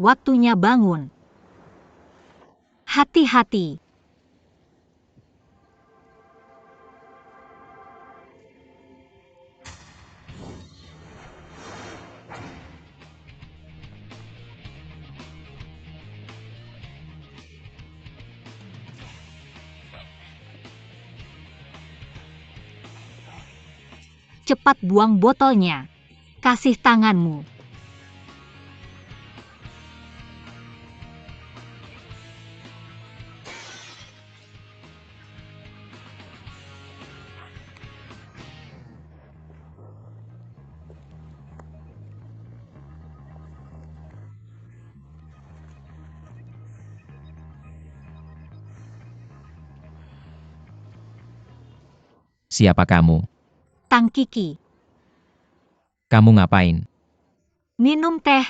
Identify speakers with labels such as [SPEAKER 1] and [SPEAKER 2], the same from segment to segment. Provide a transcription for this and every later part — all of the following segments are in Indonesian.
[SPEAKER 1] waktunya bangun. Hati-hati. Cepat buang botolnya. Kasih tanganmu.
[SPEAKER 2] Siapa kamu?
[SPEAKER 1] Tang Kiki.
[SPEAKER 2] Kamu ngapain?
[SPEAKER 1] Minum teh.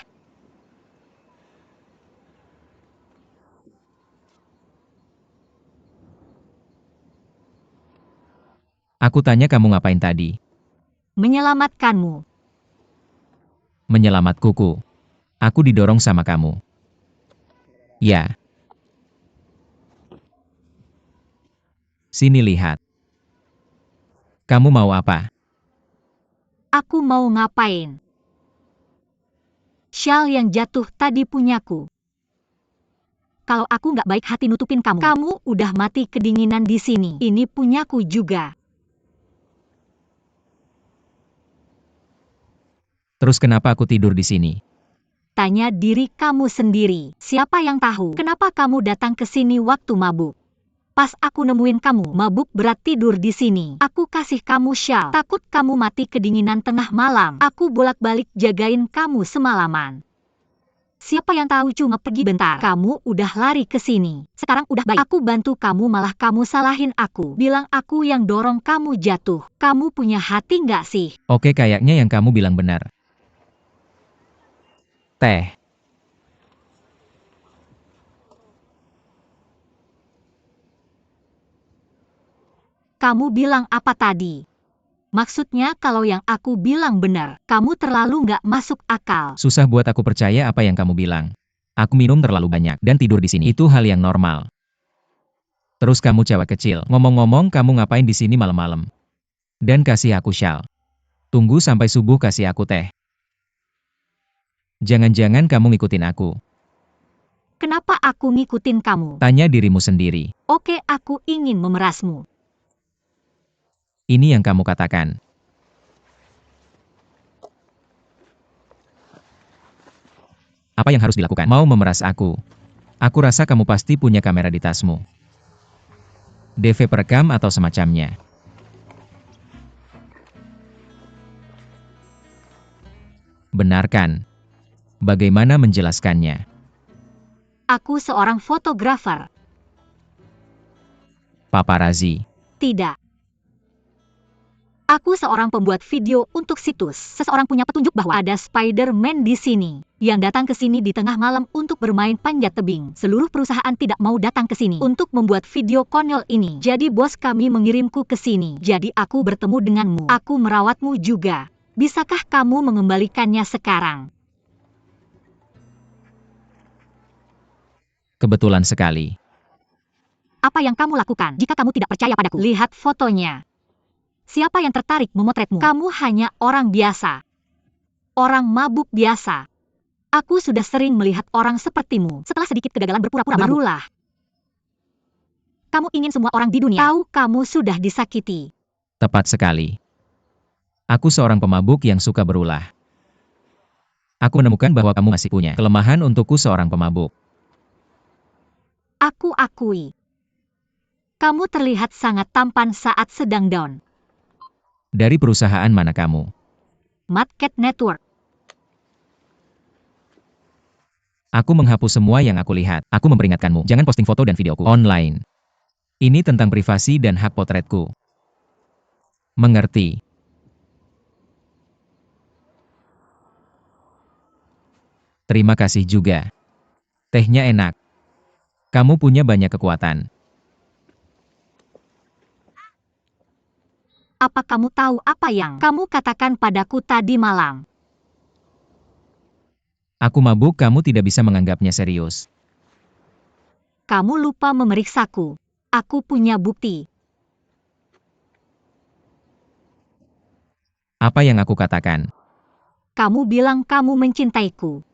[SPEAKER 2] Aku tanya kamu ngapain tadi?
[SPEAKER 1] Menyelamatkanmu.
[SPEAKER 2] Menyelamat kuku. Aku didorong sama kamu. Ya. Sini lihat. Kamu mau apa?
[SPEAKER 1] Aku mau ngapain? Shawl yang jatuh tadi punyaku. Kalau aku nggak baik hati nutupin kamu. Kamu udah mati kedinginan di sini. Ini punyaku juga.
[SPEAKER 2] Terus kenapa aku tidur di sini?
[SPEAKER 1] Tanya diri kamu sendiri. Siapa yang tahu kenapa kamu datang ke sini waktu mabuk? Pas aku nemuin kamu mabuk berat tidur di sini. Aku kasih kamu shawl. Takut kamu mati kedinginan tengah malam. Aku bolak-balik jagain kamu semalaman. Siapa yang tahu cuma pergi bentar. Kamu udah lari ke sini. Sekarang udah baik. Aku bantu kamu malah kamu salahin aku. Bilang aku yang dorong kamu jatuh. Kamu punya hati nggak sih?
[SPEAKER 2] Oke, kayaknya yang kamu bilang benar. Teh.
[SPEAKER 1] Kamu bilang apa tadi? Maksudnya kalau yang aku bilang benar, kamu terlalu nggak masuk akal.
[SPEAKER 2] Susah buat aku percaya apa yang kamu bilang. Aku minum terlalu banyak dan tidur di sini. Itu hal yang normal. Terus kamu cewek kecil. Ngomong-ngomong, kamu ngapain di sini malam-malam? Dan kasih aku shawl. Tunggu sampai subuh kasih aku teh. Jangan-jangan kamu ngikutin aku.
[SPEAKER 1] Kenapa aku ngikutin kamu?
[SPEAKER 2] Tanya dirimu sendiri.
[SPEAKER 1] Oke, aku ingin memerasmu.
[SPEAKER 2] Ini yang kamu katakan. Apa yang harus dilakukan? Mau memeras aku? Aku rasa kamu pasti punya kamera di tasmu. DV perekam atau semacamnya. Benarkan. Bagaimana menjelaskannya?
[SPEAKER 1] Aku seorang fotografer.
[SPEAKER 2] Paparazi.
[SPEAKER 1] Tidak. Aku seorang pembuat video untuk situs. Seseorang punya petunjuk bahwa ada Spider-Man di sini, yang datang ke sini di tengah malam untuk bermain panjat tebing. Seluruh perusahaan tidak mau datang ke sini untuk membuat video konyol ini. Jadi bos kami mengirimku ke sini. Jadi aku bertemu denganmu. Aku merawatmu juga. Bisakah kamu mengembalikannya sekarang?
[SPEAKER 2] Kebetulan sekali.
[SPEAKER 1] Apa yang kamu lakukan jika kamu tidak percaya padaku? Lihat fotonya. Siapa yang tertarik memotretmu? Kamu hanya orang biasa. Orang mabuk biasa. Aku sudah sering melihat orang sepertimu. Setelah sedikit kegagalan berpura-pura mabuk. Berulah. Kamu ingin semua orang di dunia tahu kamu sudah disakiti.
[SPEAKER 2] Tepat sekali. Aku seorang pemabuk yang suka berulah. Aku menemukan bahwa kamu masih punya kelemahan untukku seorang pemabuk.
[SPEAKER 1] Aku akui. Kamu terlihat sangat tampan saat sedang down.
[SPEAKER 2] Dari perusahaan mana kamu?
[SPEAKER 1] Market Network.
[SPEAKER 2] Aku menghapus semua yang aku lihat. Aku memperingatkanmu, jangan posting foto dan videoku online. Ini tentang privasi dan hak potretku. Mengerti? Terima kasih juga. Tehnya enak. Kamu punya banyak kekuatan.
[SPEAKER 1] Apa kamu tahu apa yang kamu katakan padaku tadi malam?
[SPEAKER 2] Aku mabuk, kamu tidak bisa menganggapnya serius.
[SPEAKER 1] Kamu lupa memeriksaku. Aku punya bukti.
[SPEAKER 2] Apa yang aku katakan?
[SPEAKER 1] Kamu bilang kamu mencintaiku.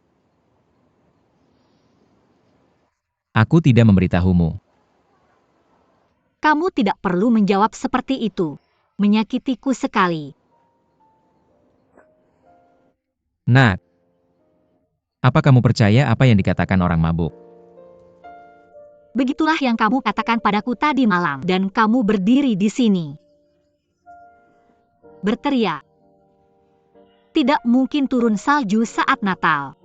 [SPEAKER 2] Aku tidak memberitahumu.
[SPEAKER 1] Kamu tidak perlu menjawab seperti itu. Menyakitiku sekali.
[SPEAKER 2] Nak, apa kamu percaya apa yang dikatakan orang mabuk?
[SPEAKER 1] Begitulah yang kamu katakan padaku tadi malam, dan kamu berdiri di sini. Berteriak. Tidak mungkin turun salju saat Natal.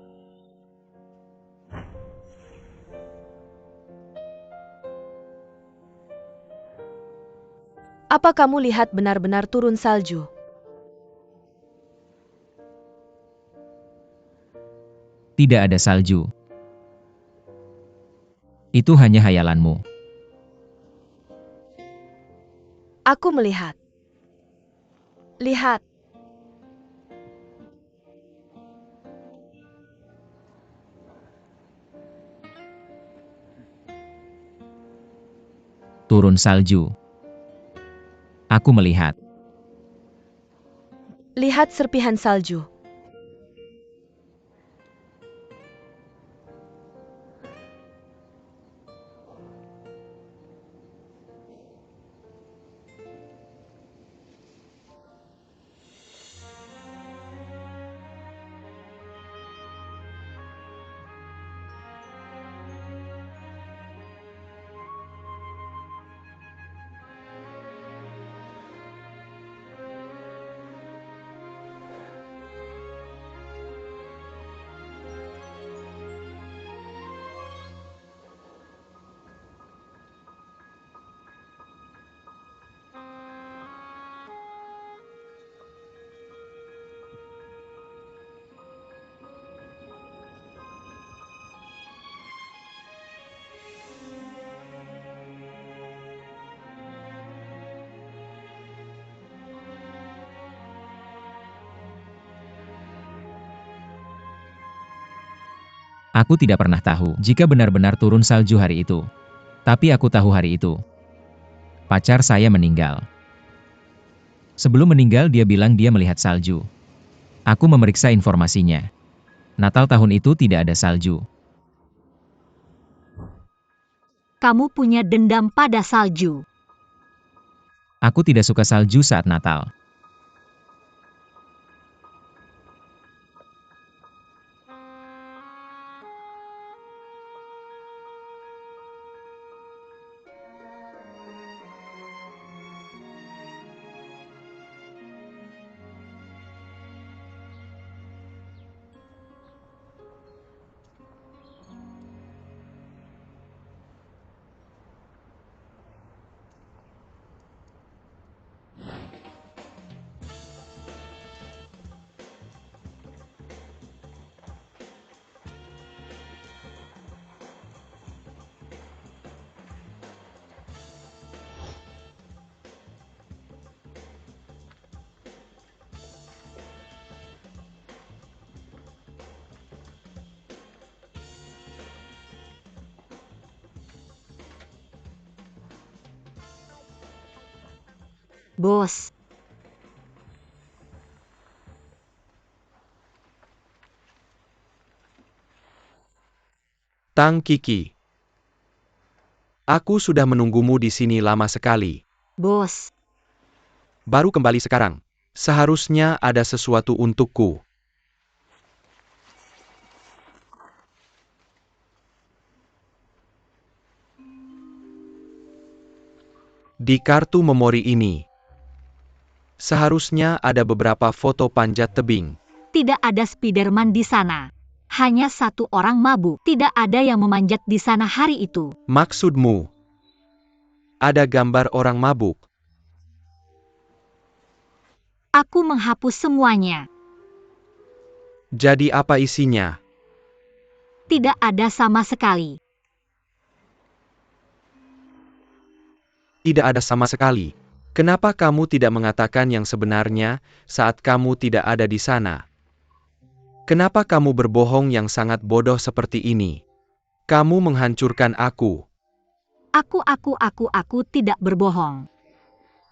[SPEAKER 3] Apa kamu lihat benar-benar turun salju?
[SPEAKER 2] Tidak ada salju. Itu hanya hayalanmu.
[SPEAKER 3] Aku melihat. Lihat.
[SPEAKER 2] Turun salju. Aku melihat.
[SPEAKER 3] Lihat serpihan salju.
[SPEAKER 2] Aku tidak pernah tahu jika benar-benar turun salju hari itu. Tapi aku tahu hari itu. Pacar saya meninggal. Sebelum meninggal dia bilang dia melihat salju. Aku memeriksa informasinya. Natal tahun itu tidak ada salju.
[SPEAKER 1] Kamu punya dendam pada salju.
[SPEAKER 2] Aku tidak suka salju saat Natal.
[SPEAKER 1] Bos.
[SPEAKER 4] Tang Kiki. Aku sudah menunggumu di sini lama sekali.
[SPEAKER 1] Bos.
[SPEAKER 4] Baru kembali sekarang. Seharusnya ada sesuatu untukku. Di kartu memori ini, seharusnya ada beberapa foto panjat tebing.
[SPEAKER 1] Tidak ada Spiderman di sana. Hanya satu orang mabuk. Tidak ada yang memanjat di sana hari itu.
[SPEAKER 4] Maksudmu, ada gambar orang mabuk.
[SPEAKER 1] Aku menghapus semuanya.
[SPEAKER 4] Jadi apa isinya?
[SPEAKER 1] Tidak ada sama sekali.
[SPEAKER 4] Tidak ada sama sekali. Kenapa kamu tidak mengatakan yang sebenarnya saat kamu tidak ada di sana? Kenapa kamu berbohong yang sangat bodoh seperti ini? Kamu menghancurkan aku.
[SPEAKER 1] Aku tidak berbohong.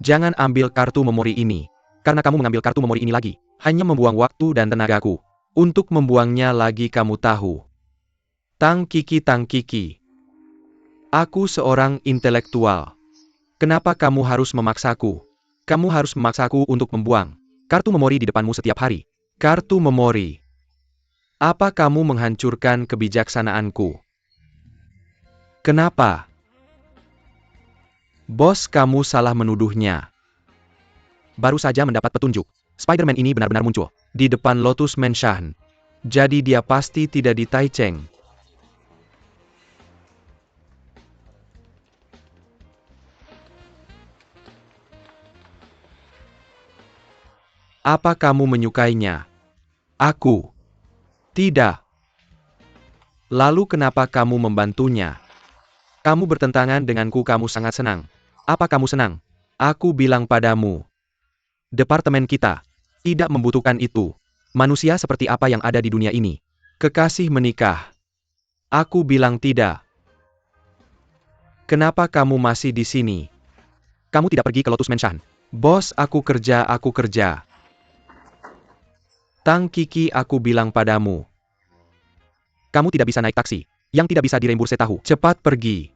[SPEAKER 4] Jangan ambil kartu memori ini. Karena kamu mengambil kartu memori ini lagi, hanya membuang waktu dan tenagaku. Untuk membuangnya lagi kamu tahu. Tang Kiki. Aku seorang intelektual. Kenapa kamu harus memaksaku? Kamu harus memaksaku untuk membuang kartu memori di depanmu setiap hari. Kartu memori. Apa kamu menghancurkan kebijaksanaanku? Kenapa? Bos, kamu salah menuduhnya. Baru saja mendapat petunjuk. Spider-Man ini benar-benar muncul di depan Lotus Mansion. Jadi dia pasti tidak di Taichung. Apa kamu menyukainya? Aku. Tidak. Lalu kenapa kamu membantunya? Kamu bertentangan denganku, kamu sangat senang. Apa kamu senang? Aku bilang padamu. Departemen kita tidak membutuhkan itu. Manusia seperti apa yang ada di dunia ini? Kekasih menikah. Aku bilang tidak. Kenapa kamu masih di sini? Kamu tidak pergi ke Lotus Mansion. Bos, aku kerja. Tang Kiki, aku bilang padamu. Kamu tidak bisa naik taksi. Yang tidak bisa diremburse tahu. Cepat pergi.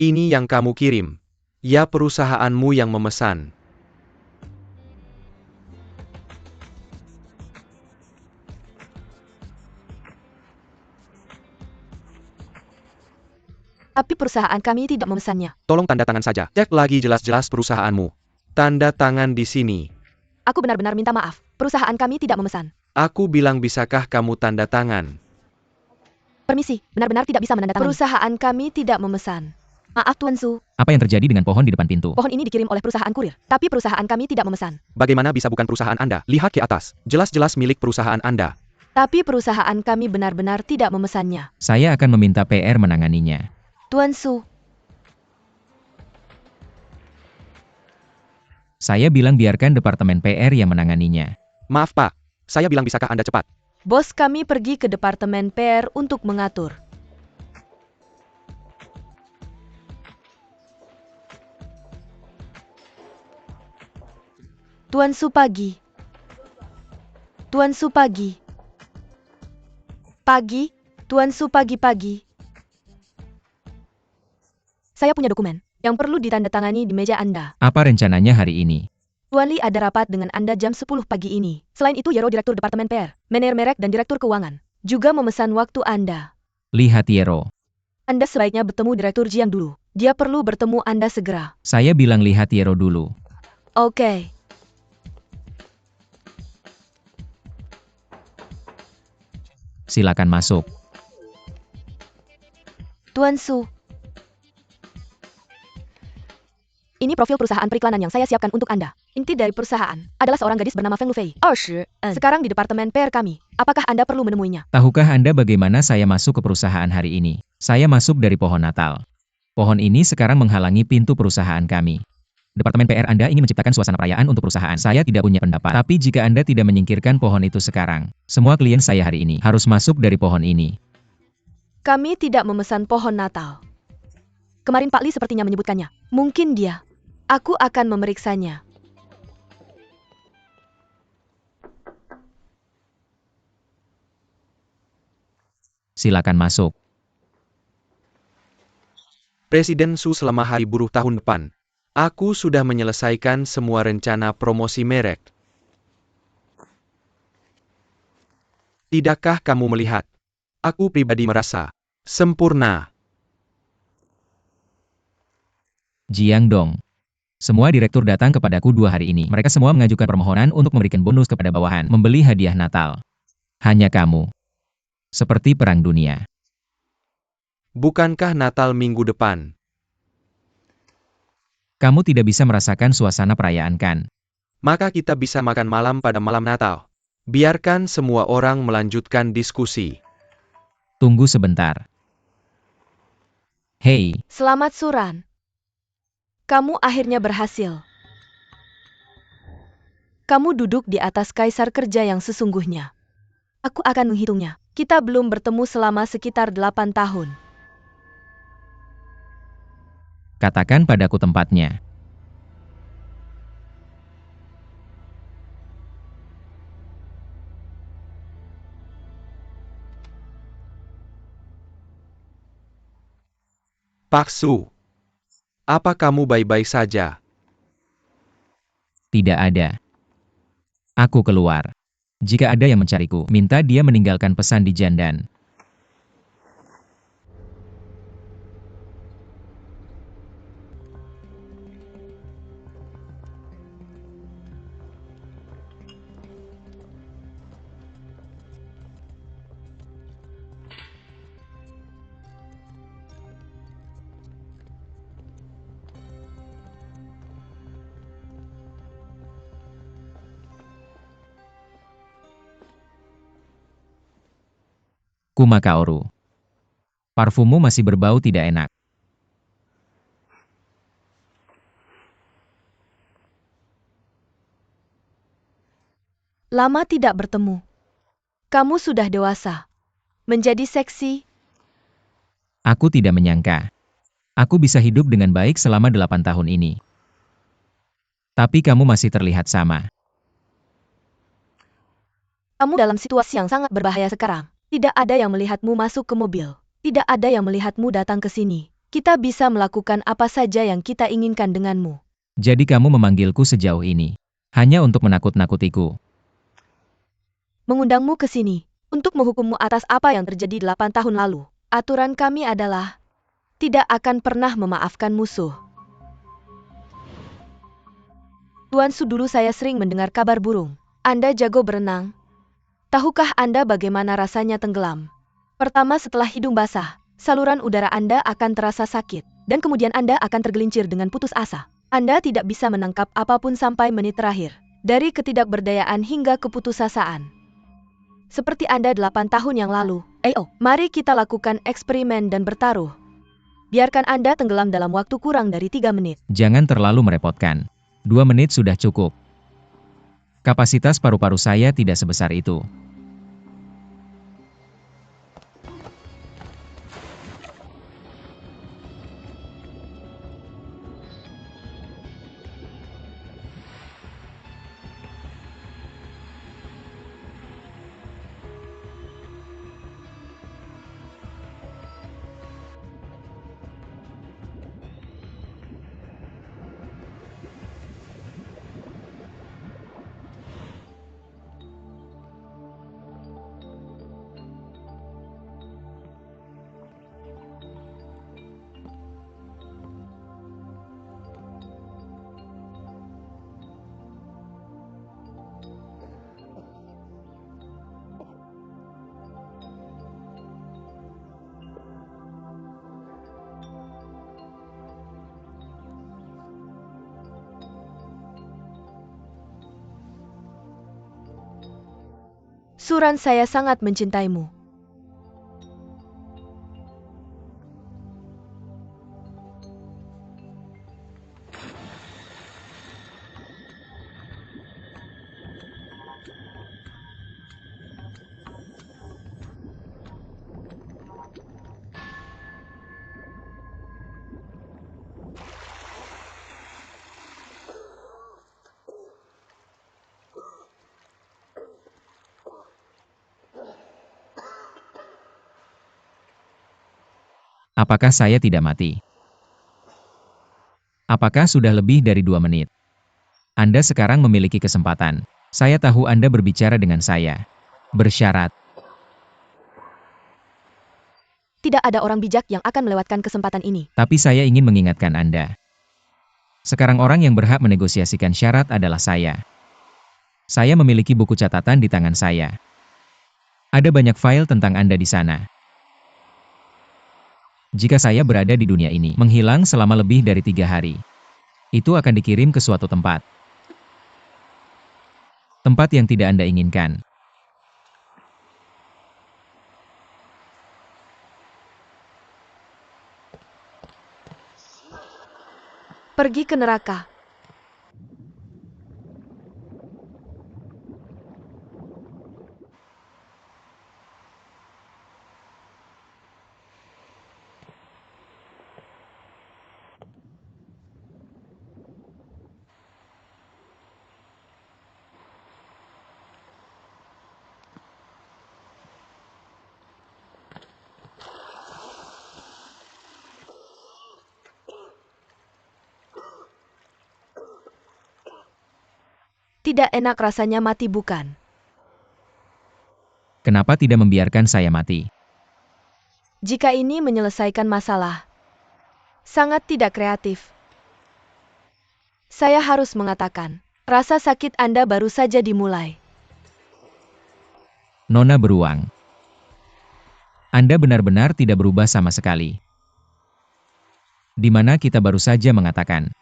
[SPEAKER 4] Ini yang kamu kirim. Ya, perusahaanmu yang memesan.
[SPEAKER 3] Tapi perusahaan kami tidak memesannya.
[SPEAKER 4] Tolong tanda tangan saja. Cek lagi jelas-jelas perusahaanmu. Tanda tangan di sini.
[SPEAKER 3] Aku benar-benar minta maaf. Perusahaan kami tidak memesan.
[SPEAKER 4] Aku bilang, bisakah kamu tanda tangan?
[SPEAKER 3] Permisi, benar-benar tidak bisa menandatangani. Perusahaan kami tidak memesan. Maaf Tuan Su,
[SPEAKER 2] Apa yang terjadi dengan pohon di depan pintu?
[SPEAKER 3] pohon ini dikirim oleh perusahaan kurir. Tapi perusahaan kami tidak memesan.
[SPEAKER 4] Bagaimana bisa bukan perusahaan Anda? Lihat ke atas. Jelas-jelas milik perusahaan Anda.
[SPEAKER 3] Tapi perusahaan kami benar-benar tidak memesannya.
[SPEAKER 2] Saya akan meminta PR menanganinya.
[SPEAKER 3] Tuan Su,
[SPEAKER 2] Saya bilang biarkan Departemen PR yang menanganinya.
[SPEAKER 4] Maaf Pak. Saya bilang, bisakah Anda cepat?
[SPEAKER 3] bos kami pergi ke Departemen PR untuk mengatur. Tuan Su pagi. Tuan Su pagi. Pagi, Tuan Su pagi-pagi. Saya punya dokumen yang perlu ditandatangani di meja Anda.
[SPEAKER 2] Apa rencananya hari ini?
[SPEAKER 3] Tuan Li ada rapat dengan Anda jam 10 pagi ini. Selain itu Yero Direktur Departemen PR, Manajer Merek dan Direktur Keuangan, juga memesan waktu Anda.
[SPEAKER 2] Lihat Yero.
[SPEAKER 3] Anda sebaiknya bertemu Direktur Jiang dulu. Dia perlu bertemu Anda segera.
[SPEAKER 2] Saya bilang lihat Yero dulu.
[SPEAKER 3] Oke.
[SPEAKER 2] Silakan masuk.
[SPEAKER 3] Tuan Su. Ini profil perusahaan periklanan yang saya siapkan untuk Anda. Inti dari perusahaan adalah seorang gadis bernama Feng Lufei. Sekarang di Departemen PR kami. Apakah Anda perlu menemuinya?
[SPEAKER 2] Tahukah Anda bagaimana saya masuk ke perusahaan hari ini? Saya masuk dari pohon Natal. Pohon ini sekarang menghalangi pintu perusahaan kami. Departemen PR Anda ingin menciptakan suasana perayaan untuk perusahaan. Saya tidak punya pendapat. Tapi jika Anda tidak menyingkirkan pohon itu sekarang, semua klien saya hari ini harus masuk dari pohon ini.
[SPEAKER 3] Kami tidak memesan pohon Natal. Kemarin Pak Li sepertinya menyebutkannya. Mungkin dia. Aku akan memeriksanya.
[SPEAKER 2] Silakan masuk.
[SPEAKER 4] Presiden Su selama hari buruh tahun depan. Aku sudah menyelesaikan semua rencana promosi merek. Tidakkah kamu melihat? Aku pribadi merasa sempurna.
[SPEAKER 2] Jiang Dong. Semua direktur datang kepadaku 2 hari ini. Mereka semua mengajukan permohonan untuk memberikan bonus kepada bawahan, membeli hadiah Natal. Hanya kamu. Seperti perang dunia.
[SPEAKER 4] Bukankah Natal minggu depan?
[SPEAKER 2] Kamu tidak bisa merasakan suasana perayaan kan?
[SPEAKER 4] Maka kita bisa makan malam pada malam Natal. Biarkan semua orang melanjutkan diskusi.
[SPEAKER 2] Tunggu sebentar. Hei,
[SPEAKER 3] Selamat Suran. Kamu akhirnya berhasil. Kamu duduk di atas kaisar kerja yang sesungguhnya. Aku akan menghitungnya. Kita belum bertemu selama sekitar 8 tahun.
[SPEAKER 2] katakan padaku tempatnya.
[SPEAKER 4] Pak Su, apa kamu baik-baik saja?
[SPEAKER 2] Tidak ada. Aku keluar. Jika ada yang mencariku, minta dia meninggalkan pesan di Jandan. Kumakaoru. Parfummu masih berbau tidak enak.
[SPEAKER 3] Lama tidak bertemu. Kamu sudah dewasa. Menjadi seksi.
[SPEAKER 2] Aku tidak menyangka. Aku bisa hidup dengan baik selama 8 tahun ini. Tapi kamu masih terlihat sama.
[SPEAKER 3] Kamu dalam situasi yang sangat berbahaya sekarang. Tidak ada yang melihatmu masuk ke mobil. Tidak ada yang melihatmu datang ke sini. Kita bisa melakukan apa saja yang kita inginkan denganmu.
[SPEAKER 2] Jadi kamu memanggilku sejauh ini. Hanya untuk menakut-nakutiku.
[SPEAKER 3] Mengundangmu ke sini. Untuk menghukummu atas apa yang terjadi 8 tahun lalu. Aturan kami adalah tidak akan pernah memaafkan musuh. Tuan Su, dulu saya sering mendengar kabar burung. Anda jago berenang. Tahukah Anda bagaimana rasanya tenggelam? Pertama, setelah hidung basah, saluran udara Anda akan terasa sakit, dan kemudian Anda akan tergelincir dengan putus asa. Anda tidak bisa menangkap apapun sampai menit terakhir, dari ketidakberdayaan hingga keputusasaan. Seperti Anda 8 tahun yang lalu. Mari kita lakukan eksperimen dan bertaruh. Biarkan Anda tenggelam dalam waktu kurang dari 3 menit.
[SPEAKER 2] Jangan terlalu merepotkan. 2 menit sudah cukup. Kapasitas paru-paru saya tidak sebesar itu.
[SPEAKER 3] Suran, saya sangat mencintaimu.
[SPEAKER 2] Apakah saya tidak mati? Apakah sudah lebih dari 2 menit? Anda sekarang memiliki kesempatan. Saya tahu Anda berbicara dengan saya. Bersyarat.
[SPEAKER 3] Tidak ada orang bijak yang akan melewatkan kesempatan ini.
[SPEAKER 2] Tapi saya ingin mengingatkan Anda. Sekarang orang yang berhak menegosiasikan syarat adalah saya. Saya memiliki buku catatan di tangan saya. Ada banyak file tentang Anda di sana. Jika saya berada di dunia ini, menghilang selama lebih dari 3 hari. Itu akan dikirim ke suatu tempat. Tempat yang tidak Anda inginkan.
[SPEAKER 3] Pergi ke neraka. Tidak enak rasanya mati, bukan?
[SPEAKER 2] Kenapa tidak membiarkan saya mati?
[SPEAKER 3] Jika ini menyelesaikan masalah, sangat tidak kreatif. Saya harus mengatakan, rasa sakit Anda baru saja dimulai.
[SPEAKER 2] Nona beruang. Anda benar-benar tidak berubah sama sekali. Di mana kita baru saja mengatakan.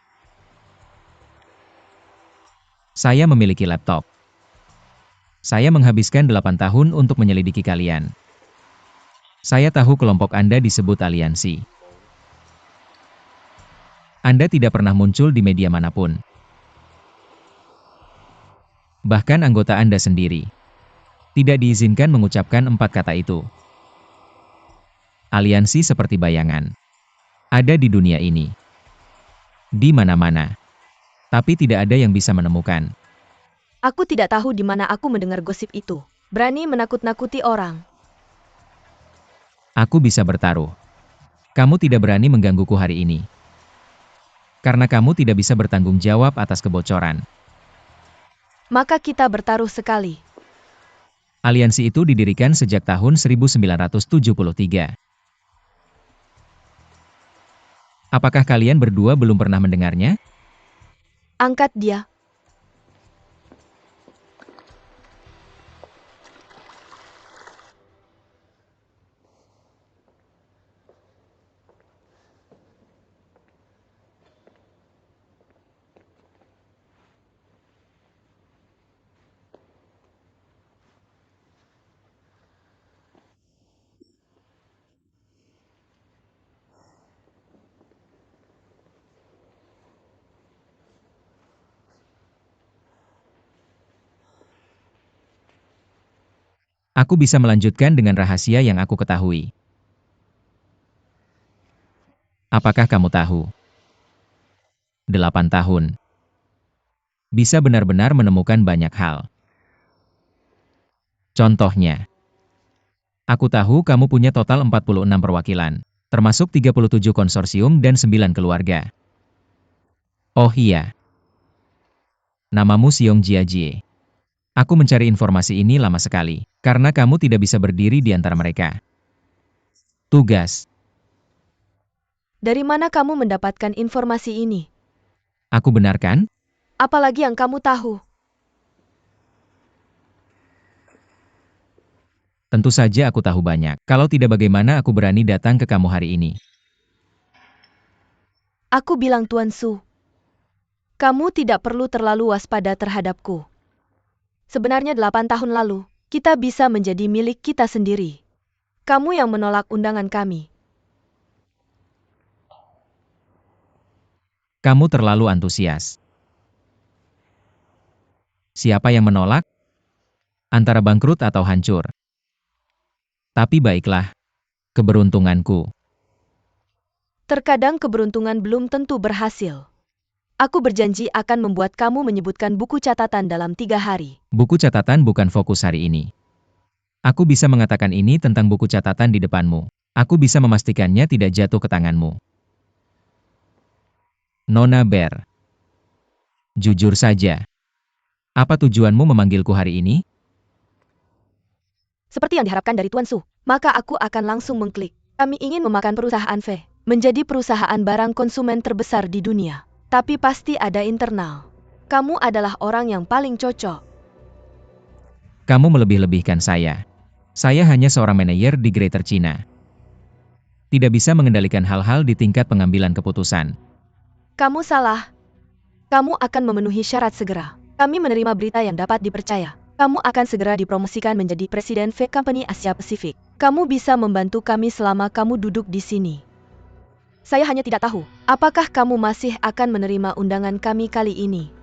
[SPEAKER 2] Saya memiliki laptop. Saya menghabiskan 8 tahun untuk menyelidiki kalian. Saya tahu kelompok Anda disebut aliansi. Anda tidak pernah muncul di media manapun. Bahkan anggota Anda sendiri tidak diizinkan mengucapkan 4 kata itu. Aliansi seperti bayangan. Ada di dunia ini. Di mana-mana. Tapi tidak ada yang bisa menemukan.
[SPEAKER 3] Aku tidak tahu di mana aku mendengar gosip itu. Berani menakut-nakuti orang.
[SPEAKER 2] Aku bisa bertaruh. Kamu tidak berani menggangguku hari ini. Karena kamu tidak bisa bertanggung jawab atas kebocoran.
[SPEAKER 3] Maka kita bertaruh sekali.
[SPEAKER 2] Aliansi itu didirikan sejak tahun 1973. Apakah kalian berdua belum pernah mendengarnya?
[SPEAKER 3] Angkat dia.
[SPEAKER 2] Aku bisa melanjutkan dengan rahasia yang aku ketahui. Apakah kamu tahu? 8 tahun. Bisa benar-benar menemukan banyak hal. Contohnya. Aku tahu kamu punya total 46 perwakilan, termasuk 37 konsorsium dan 9 keluarga. Oh iya. Namamu Xiong Jiajie. Aku mencari informasi ini lama sekali, karena kamu tidak bisa berdiri di antara mereka. Tugas.
[SPEAKER 3] Dari mana kamu mendapatkan informasi ini?
[SPEAKER 2] Aku benarkan?
[SPEAKER 3] Apalagi yang kamu tahu?
[SPEAKER 2] Tentu saja aku tahu banyak. Kalau tidak bagaimana aku berani datang ke kamu hari ini.
[SPEAKER 3] Aku bilang Tuan Su. Kamu tidak perlu terlalu waspada terhadapku. Sebenarnya 8 tahun lalu, kita bisa menjadi milik kita sendiri. Kamu yang menolak undangan kami.
[SPEAKER 2] Kamu terlalu antusias. Siapa yang menolak? Antara bangkrut atau hancur. Tapi baiklah. Keberuntunganku.
[SPEAKER 3] Terkadang keberuntungan belum tentu berhasil. Aku berjanji akan membuat kamu menyebutkan buku catatan dalam 3 hari.
[SPEAKER 2] Buku catatan bukan fokus hari ini. Aku bisa mengatakan ini tentang buku catatan di depanmu. Aku bisa memastikannya tidak jatuh ke tanganmu. Nona Bear. Jujur saja. Apa tujuanmu memanggilku hari ini?
[SPEAKER 3] Seperti yang diharapkan dari Tuan Su, maka aku akan langsung mengklik. Kami ingin memakan perusahaan V menjadi perusahaan barang konsumen terbesar di dunia. Tapi pasti ada internal. Kamu adalah orang yang paling cocok.
[SPEAKER 2] Kamu melebih-lebihkan saya. Saya hanya seorang manajer di Greater China. Tidak bisa mengendalikan hal-hal di tingkat pengambilan keputusan.
[SPEAKER 3] Kamu salah. Kamu akan memenuhi syarat segera. Kami menerima berita yang dapat dipercaya. Kamu akan segera dipromosikan menjadi Presiden V Company Asia Pasifik. Kamu bisa membantu kami selama kamu duduk di sini. Saya hanya tidak tahu, apakah kamu masih akan menerima undangan kami kali ini.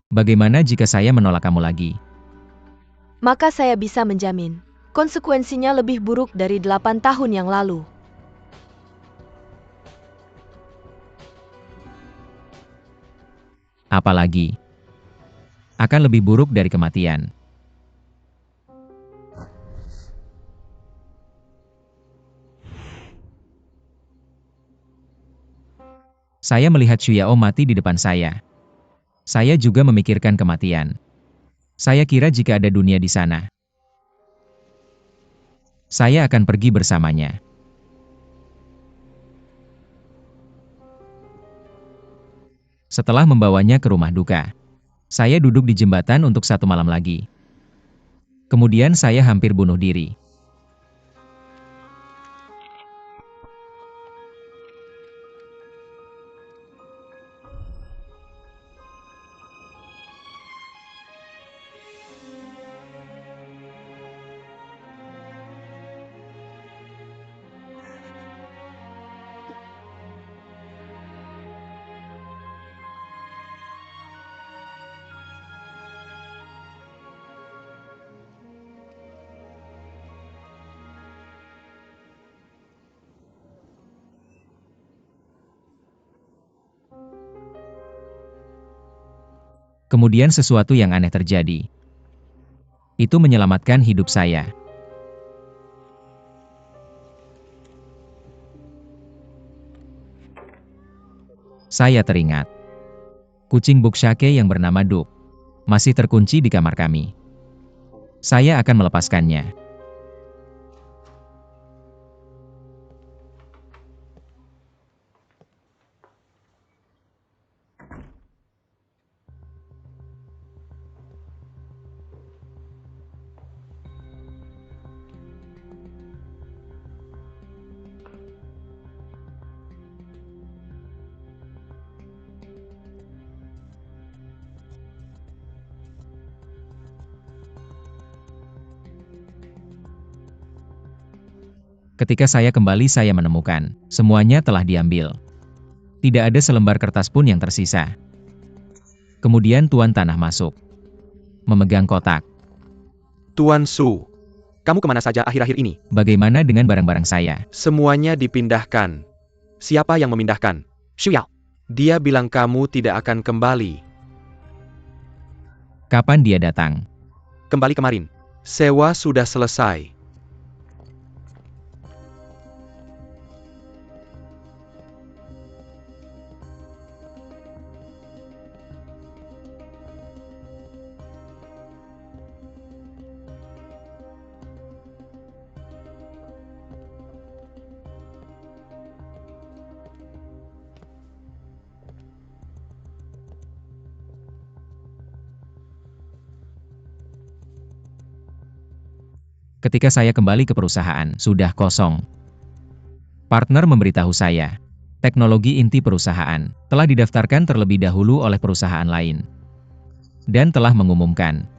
[SPEAKER 2] Bagaimana jika saya menolak kamu lagi?
[SPEAKER 3] Maka saya bisa menjamin, konsekuensinya lebih buruk dari 8 tahun yang lalu.
[SPEAKER 2] Apalagi, akan lebih buruk dari kematian. Saya melihat Xuyao mati di depan saya. Saya juga memikirkan kematian. Saya kira jika ada dunia di sana, saya akan pergi bersamanya. Setelah membawanya ke rumah duka, saya duduk di jembatan untuk 1 malam lagi. Kemudian saya hampir bunuh diri. Kemudian sesuatu yang aneh terjadi. Itu menyelamatkan hidup saya. Saya teringat. Kucing Bukshake yang bernama Duk masih terkunci di kamar kami. Saya akan melepaskannya. Ketika saya kembali saya menemukan, semuanya telah diambil. Tidak ada selembar kertas pun yang tersisa. Kemudian Tuan Tanah masuk. Memegang kotak.
[SPEAKER 4] Tuan Su, kamu kemana saja akhir-akhir ini?
[SPEAKER 2] Bagaimana dengan barang-barang saya?
[SPEAKER 4] Semuanya dipindahkan. Siapa yang memindahkan? Xuyao. Dia bilang kamu tidak akan kembali.
[SPEAKER 2] Kapan dia datang?
[SPEAKER 4] Kembali kemarin. Sewa sudah selesai.
[SPEAKER 2] Ketika saya kembali ke perusahaan, sudah kosong. Partner memberitahu saya, teknologi inti perusahaan telah didaftarkan terlebih dahulu oleh perusahaan lain. Dan telah mengumumkan,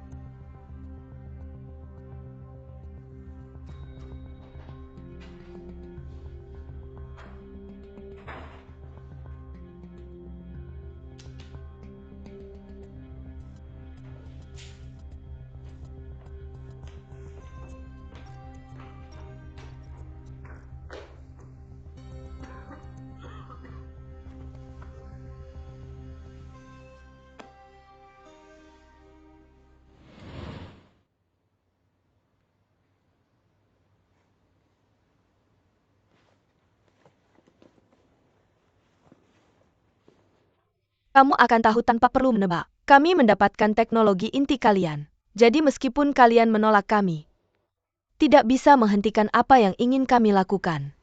[SPEAKER 3] Kamu akan tahu tanpa perlu menebak. Kami mendapatkan teknologi inti kalian. Jadi meskipun kalian menolak kami, tidak bisa menghentikan apa yang ingin kami lakukan.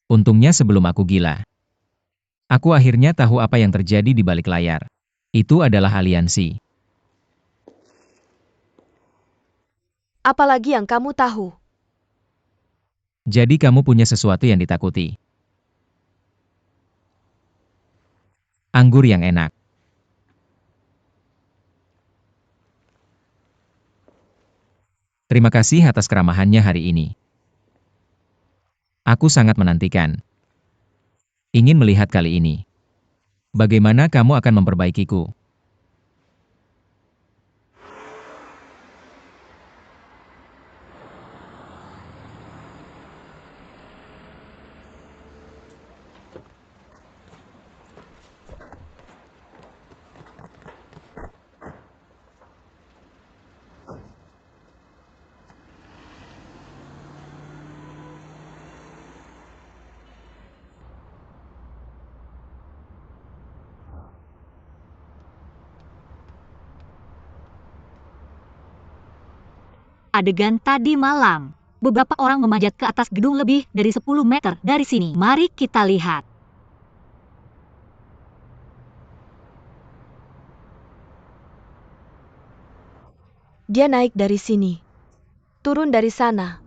[SPEAKER 2] Untungnya sebelum aku gila. Aku akhirnya tahu apa yang terjadi di balik layar. Itu adalah aliansi.
[SPEAKER 3] Apalagi yang kamu tahu?
[SPEAKER 2] Jadi kamu punya sesuatu yang ditakuti. Anggur yang enak. Terima kasih atas keramahannya hari ini. Aku sangat menantikan. Ingin melihat kali ini. Bagaimana kamu akan memperbaikiku?
[SPEAKER 1] Adegan tadi malam. Beberapa orang memanjat ke atas gedung lebih dari 10 meter dari sini. Mari kita lihat.
[SPEAKER 3] Dia naik dari sini. Turun dari sana.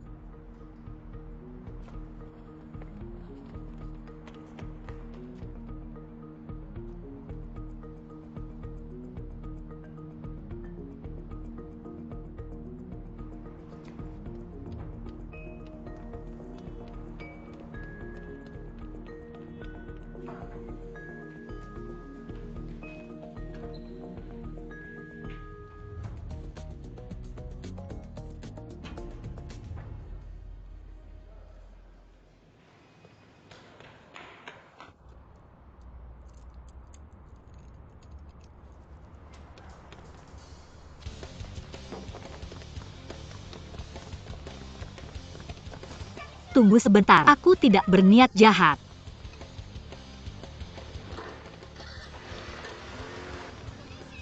[SPEAKER 1] Tunggu sebentar, aku tidak berniat jahat.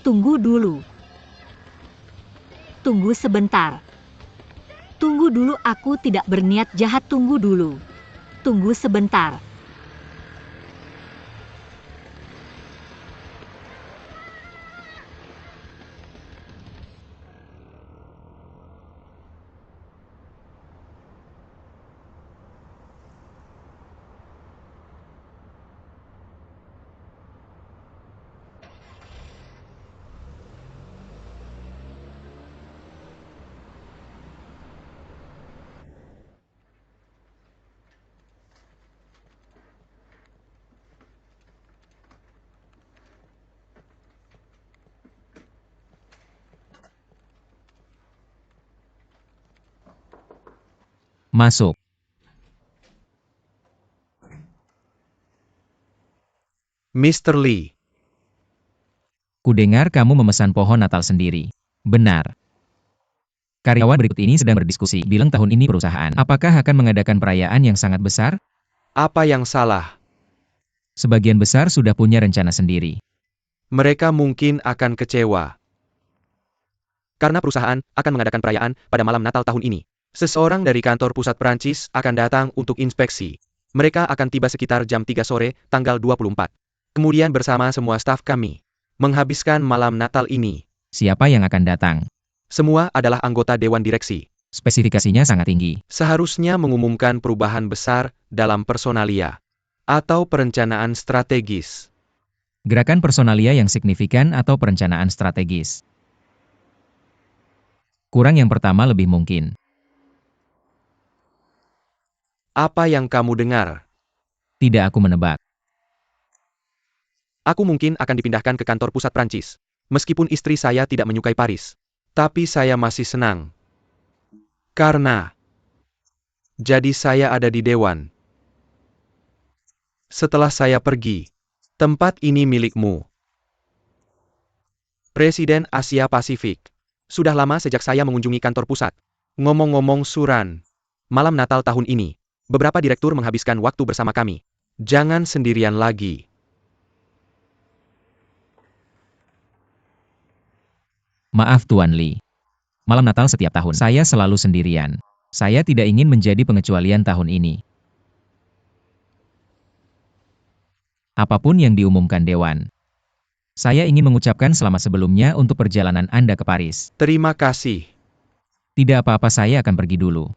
[SPEAKER 1] Tunggu dulu. Tunggu sebentar. Tunggu dulu, aku tidak berniat jahat. Tunggu dulu. Tunggu sebentar.
[SPEAKER 2] Masuk.
[SPEAKER 4] Mr. Lee,
[SPEAKER 2] Kudengar kamu memesan pohon Natal sendiri. Benar. Karyawan berikut ini sedang berdiskusi, bilang tahun ini perusahaan apakah akan mengadakan perayaan yang sangat besar?
[SPEAKER 4] apa yang salah?
[SPEAKER 2] Sebagian besar sudah punya rencana sendiri.
[SPEAKER 4] Mereka mungkin akan kecewa. Karena perusahaan akan mengadakan perayaan pada malam Natal tahun ini. Seseorang dari kantor pusat Prancis akan datang untuk inspeksi. Mereka akan tiba sekitar jam 3 sore, tanggal 24. Kemudian bersama semua staf kami, menghabiskan malam Natal ini.
[SPEAKER 2] Siapa yang akan datang?
[SPEAKER 4] Semua adalah anggota Dewan Direksi.
[SPEAKER 2] Spesifikasinya sangat tinggi.
[SPEAKER 4] Seharusnya mengumumkan perubahan besar dalam personalia atau perencanaan strategis.
[SPEAKER 2] Gerakan personalia yang signifikan atau perencanaan strategis. Kurang yang pertama lebih mungkin.
[SPEAKER 4] Apa yang kamu dengar?
[SPEAKER 2] Tidak, aku menebak.
[SPEAKER 4] Aku mungkin akan dipindahkan ke kantor pusat Prancis. Meskipun istri saya tidak menyukai Paris. Tapi saya masih senang. Karena jadi saya ada di Dewan. Setelah saya pergi, tempat ini milikmu. Presiden Asia Pasifik. Sudah lama sejak saya mengunjungi kantor pusat. Ngomong-ngomong Suran, malam Natal tahun ini, beberapa direktur menghabiskan waktu bersama kami. Jangan sendirian lagi.
[SPEAKER 2] Maaf Tuan Li. Malam Natal setiap tahun, saya selalu sendirian. Saya tidak ingin menjadi pengecualian tahun ini. Apapun yang diumumkan Dewan. Saya ingin mengucapkan selamat sebelumnya untuk perjalanan Anda ke Paris.
[SPEAKER 4] Terima kasih.
[SPEAKER 2] Tidak apa-apa, saya akan pergi dulu.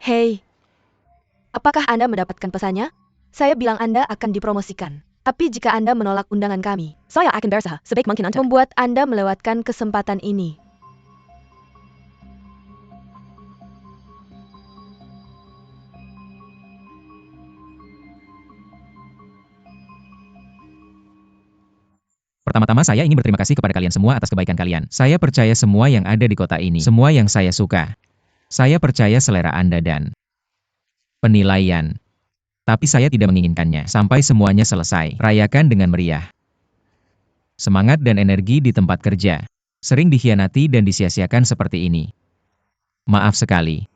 [SPEAKER 3] Hei, apakah Anda mendapatkan pesannya? Saya bilang Anda akan dipromosikan. Tapi jika Anda menolak undangan kami, saya akan berusaha sebaik mungkin untuk membuat Anda melewatkan kesempatan ini.
[SPEAKER 2] Pertama-tama saya ingin berterima kasih kepada kalian semua atas kebaikan kalian. Saya percaya semua yang ada di kota ini, semua yang saya suka. Saya percaya selera Anda dan penilaian. Tapi saya tidak menginginkannya sampai semuanya selesai. Rayakan dengan meriah. Semangat dan energi di tempat kerja sering dikhianati dan disia-siakan seperti ini. Maaf sekali.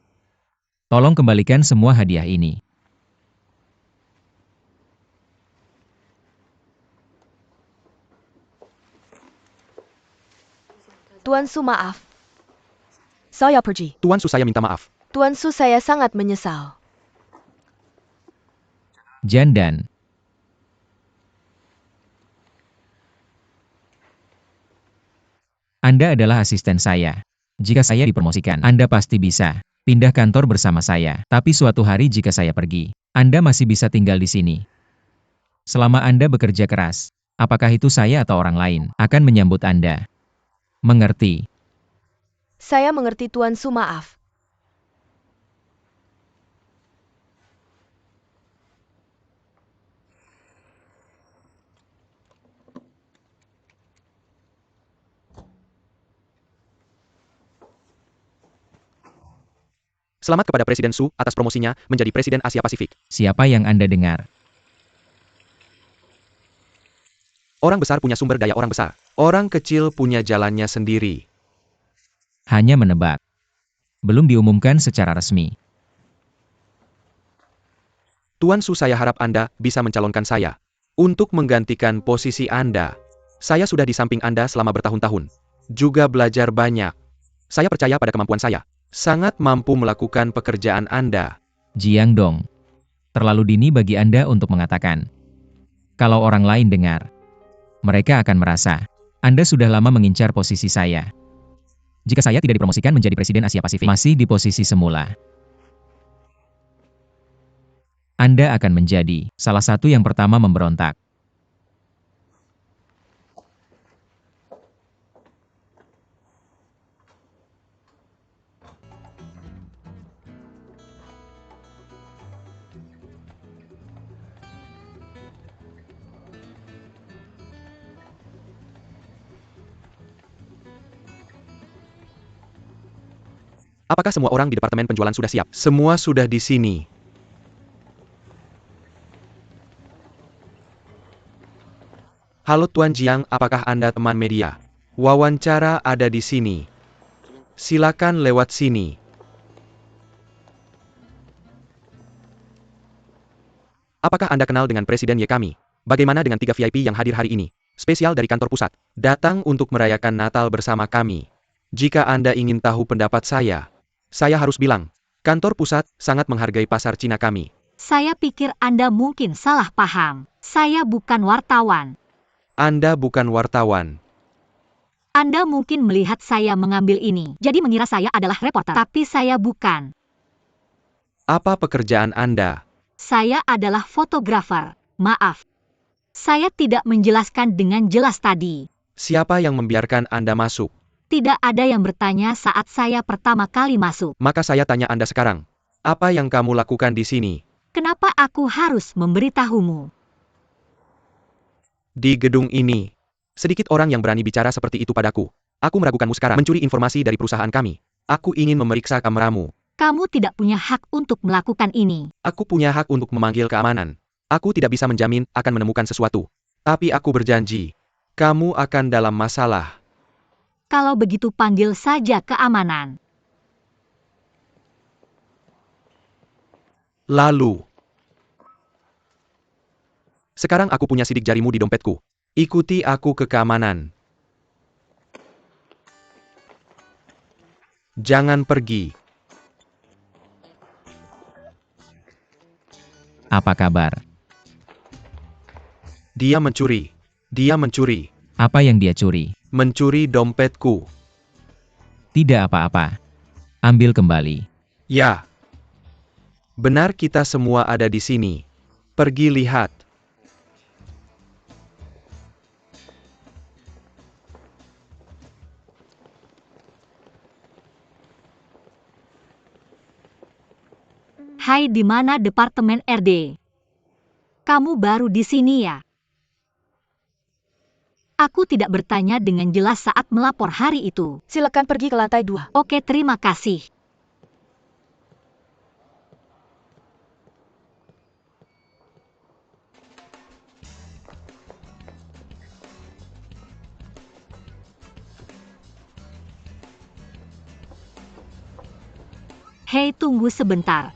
[SPEAKER 2] Tolong kembalikan semua hadiah ini.
[SPEAKER 3] Tuan Su, maaf. Saya pergi.
[SPEAKER 4] Tuan Su, saya minta maaf.
[SPEAKER 3] Tuan Su, saya sangat menyesal.
[SPEAKER 2] Jandan. Anda adalah asisten saya. Jika saya dipromosikan, Anda pasti bisa pindah kantor bersama saya. Tapi suatu hari jika saya pergi, Anda masih bisa tinggal di sini. Selama Anda bekerja keras, apakah itu saya atau orang lain, akan menyambut Anda. Mengerti?
[SPEAKER 3] Saya mengerti Tuan Su, maaf.
[SPEAKER 4] Selamat kepada Presiden Su atas promosinya menjadi Presiden Asia Pasifik.
[SPEAKER 2] Siapa yang Anda dengar?
[SPEAKER 4] Orang besar punya sumber daya orang besar. Orang kecil punya jalannya sendiri.
[SPEAKER 2] Hanya menebak. Belum diumumkan secara resmi.
[SPEAKER 4] Tuan Su, saya harap Anda bisa mencalonkan saya untuk menggantikan posisi Anda. Saya sudah di samping Anda selama bertahun-tahun. Juga belajar banyak. Saya percaya pada kemampuan saya. Sangat mampu melakukan pekerjaan Anda.
[SPEAKER 2] Jiang Dong. Terlalu dini bagi Anda untuk mengatakan. Kalau orang lain dengar, mereka akan merasa Anda sudah lama mengincar posisi saya. Jika saya tidak dipromosikan menjadi Presiden Asia Pasifik, masih di posisi semula, Anda akan menjadi salah satu yang pertama memberontak.
[SPEAKER 4] Apakah semua orang di departemen penjualan sudah siap? Semua sudah di sini. Halo Tuan Jiang, apakah Anda teman media? Wawancara ada di sini. Silakan lewat sini. Apakah Anda kenal dengan Presiden Ye kami? Bagaimana dengan 3 VIP yang hadir hari ini? Spesial dari kantor pusat. Datang untuk merayakan Natal bersama kami. Jika Anda ingin tahu pendapat saya harus bilang, kantor pusat sangat menghargai pasar Cina kami.
[SPEAKER 1] Saya pikir Anda mungkin salah paham. Saya bukan wartawan.
[SPEAKER 4] Anda bukan wartawan.
[SPEAKER 1] Anda mungkin melihat saya mengambil ini, jadi mengira saya adalah reporter. Tapi saya bukan.
[SPEAKER 4] Apa pekerjaan Anda?
[SPEAKER 1] Saya adalah fotografer. Maaf. Saya tidak menjelaskan dengan jelas tadi.
[SPEAKER 4] Siapa yang membiarkan Anda masuk?
[SPEAKER 1] Tidak ada yang bertanya saat saya pertama kali masuk.
[SPEAKER 4] Maka saya tanya Anda sekarang. Apa yang kamu lakukan di sini?
[SPEAKER 1] Kenapa aku harus memberitahumu?
[SPEAKER 4] Di gedung ini. Sedikit orang yang berani bicara seperti itu padaku. Aku meragukanmu sekarang. Mencuri informasi dari perusahaan kami. Aku ingin memeriksa kameramu.
[SPEAKER 1] Kamu tidak punya hak untuk melakukan ini.
[SPEAKER 4] Aku punya hak untuk memanggil keamanan. Aku tidak bisa menjamin akan menemukan sesuatu. Tapi aku berjanji. Kamu akan dalam masalah.
[SPEAKER 1] Kalau begitu panggil saja keamanan.
[SPEAKER 4] Lalu. Sekarang aku punya sidik jarimu di dompetku. Ikuti aku ke keamanan. Jangan pergi.
[SPEAKER 2] Apa kabar?
[SPEAKER 4] Dia mencuri. Dia mencuri.
[SPEAKER 2] Apa yang dia curi?
[SPEAKER 4] Mencuri dompetku.
[SPEAKER 2] Tidak apa-apa. Ambil kembali.
[SPEAKER 4] Ya. Benar, kita semua ada di sini. Pergi lihat.
[SPEAKER 1] Hai, di mana Departemen RD? Kamu baru di sini ya? Aku tidak bertanya dengan jelas saat melapor hari itu.
[SPEAKER 3] Silakan pergi ke lantai 2.
[SPEAKER 1] Oke, terima kasih. Hei, tunggu sebentar.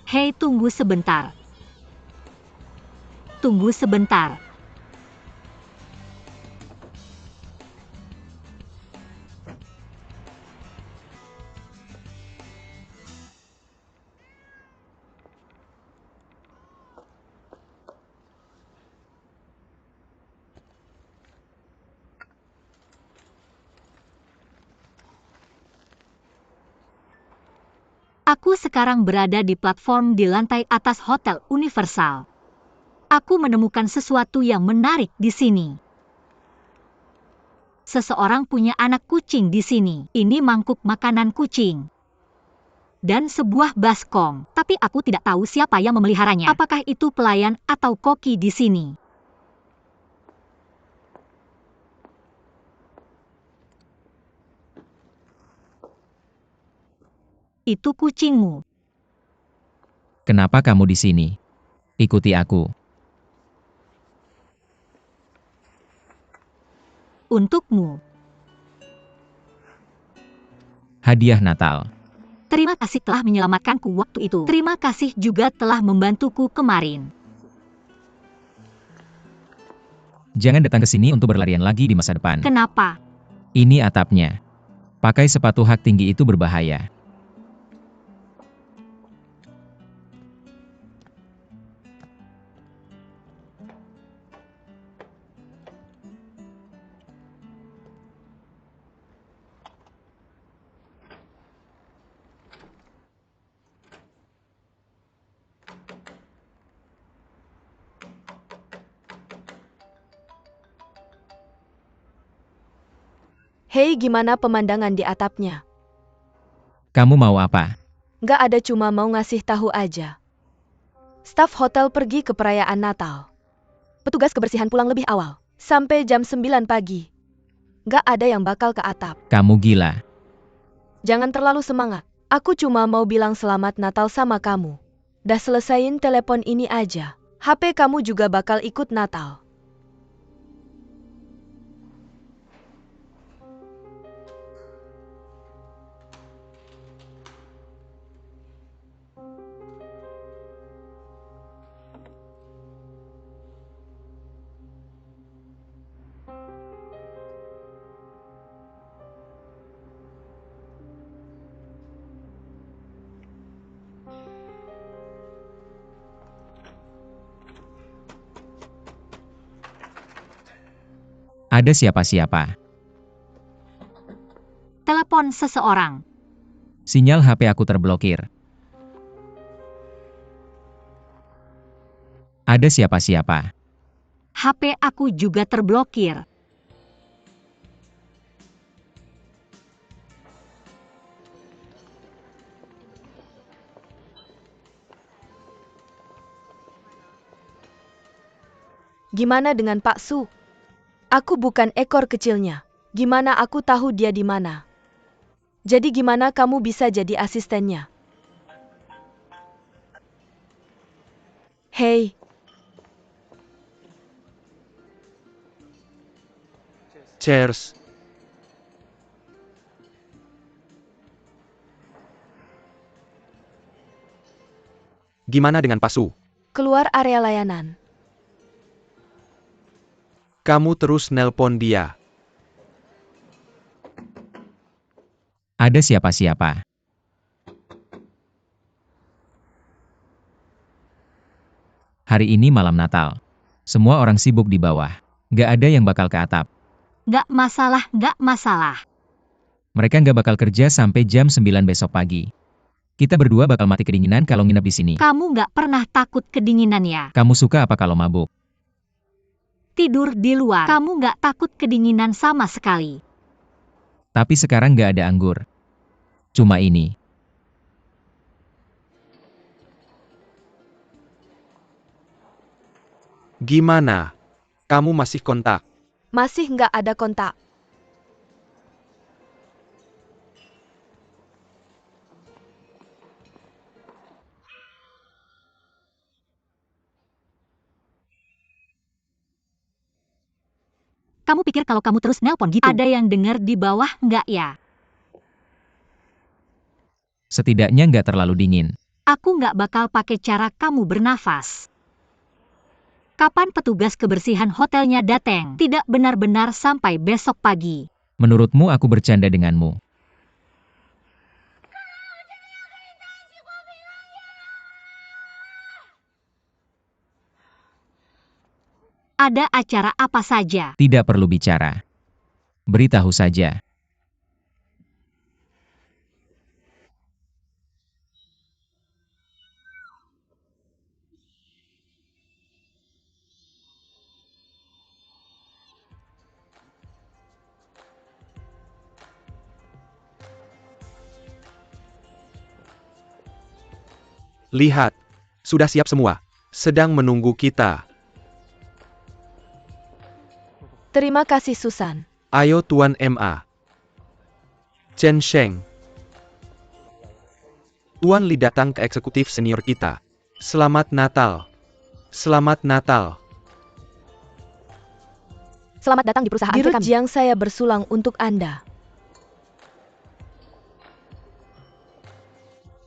[SPEAKER 1] Hei, tunggu sebentar. Tunggu sebentar. Aku sekarang berada di platform di lantai atas Hotel Universal. Aku menemukan sesuatu yang menarik di sini. Seseorang punya anak kucing di sini. Ini mangkuk makanan kucing. Dan sebuah baskom. Tapi aku tidak tahu siapa yang memeliharanya. Apakah itu pelayan atau koki di sini? Itu kucingmu.
[SPEAKER 2] Kenapa kamu di sini? Ikuti aku.
[SPEAKER 1] Untukmu.
[SPEAKER 2] Hadiah Natal.
[SPEAKER 1] Terima kasih telah menyelamatkanku waktu itu. Terima kasih juga telah membantuku kemarin.
[SPEAKER 2] Jangan datang ke sini untuk berlarian lagi di masa depan.
[SPEAKER 1] Kenapa?
[SPEAKER 2] Ini atapnya. Pakai sepatu hak tinggi itu berbahaya.
[SPEAKER 3] Hei, gimana pemandangan di atapnya?
[SPEAKER 2] Kamu mau apa?
[SPEAKER 3] Nggak ada, cuma mau ngasih tahu aja. Staf hotel pergi ke perayaan Natal. Petugas kebersihan pulang lebih awal. Sampai jam 9 pagi. Nggak ada yang bakal ke atap.
[SPEAKER 2] Kamu gila.
[SPEAKER 3] Jangan terlalu semangat. Aku cuma mau bilang selamat Natal sama kamu. Dah selesain telepon ini aja. HP kamu juga bakal ikut Natal.
[SPEAKER 2] Ada siapa-siapa.
[SPEAKER 1] Telepon seseorang.
[SPEAKER 2] Sinyal HP aku terblokir. Ada siapa-siapa.
[SPEAKER 1] HP aku juga terblokir.
[SPEAKER 3] Gimana dengan Pak Su? Aku bukan ekor kecilnya. Gimana aku tahu dia di mana? Jadi gimana kamu bisa jadi asistennya? Hei,
[SPEAKER 4] Cheers. Gimana dengan Pasu?
[SPEAKER 3] Keluar area layanan.
[SPEAKER 4] Kamu terus nelpon dia.
[SPEAKER 2] Ada siapa-siapa. Hari ini malam Natal. Semua orang sibuk di bawah. Gak ada yang bakal ke atap.
[SPEAKER 1] Gak masalah, gak masalah.
[SPEAKER 2] Mereka nggak bakal kerja sampai jam 9 besok pagi. Kita berdua bakal mati kedinginan kalau nginep di sini.
[SPEAKER 1] Kamu gak pernah takut kedinginan ya?
[SPEAKER 2] Kamu suka apa kalau mabuk?
[SPEAKER 1] Tidur di luar. Kamu gak takut kedinginan sama sekali.
[SPEAKER 2] Tapi sekarang nggak ada anggur. Cuma ini.
[SPEAKER 4] Gimana? Kamu masih kontak?
[SPEAKER 3] Masih nggak ada kontak.
[SPEAKER 1] Kamu pikir kalau kamu terus nelpon gitu, ada yang dengar di bawah nggak ya?
[SPEAKER 2] Setidaknya nggak terlalu dingin.
[SPEAKER 1] Aku nggak bakal pakai cara kamu bernafas. Kapan petugas kebersihan hotelnya datang? Tidak benar-benar sampai besok pagi.
[SPEAKER 2] Menurutmu aku bercanda denganmu?
[SPEAKER 1] Ada acara apa saja?
[SPEAKER 2] Tidak perlu bicara. Beritahu saja.
[SPEAKER 4] Lihat. Sudah siap semua. Sedang menunggu kita.
[SPEAKER 3] Terima kasih Susan.
[SPEAKER 4] Ayo Tuan MA. Chen Sheng. Tuan Li datang ke eksekutif senior kita. Selamat Natal. Selamat Natal.
[SPEAKER 3] Selamat datang di perusahaan
[SPEAKER 1] Dirut
[SPEAKER 3] kami. Yang saya bersulang untuk Anda.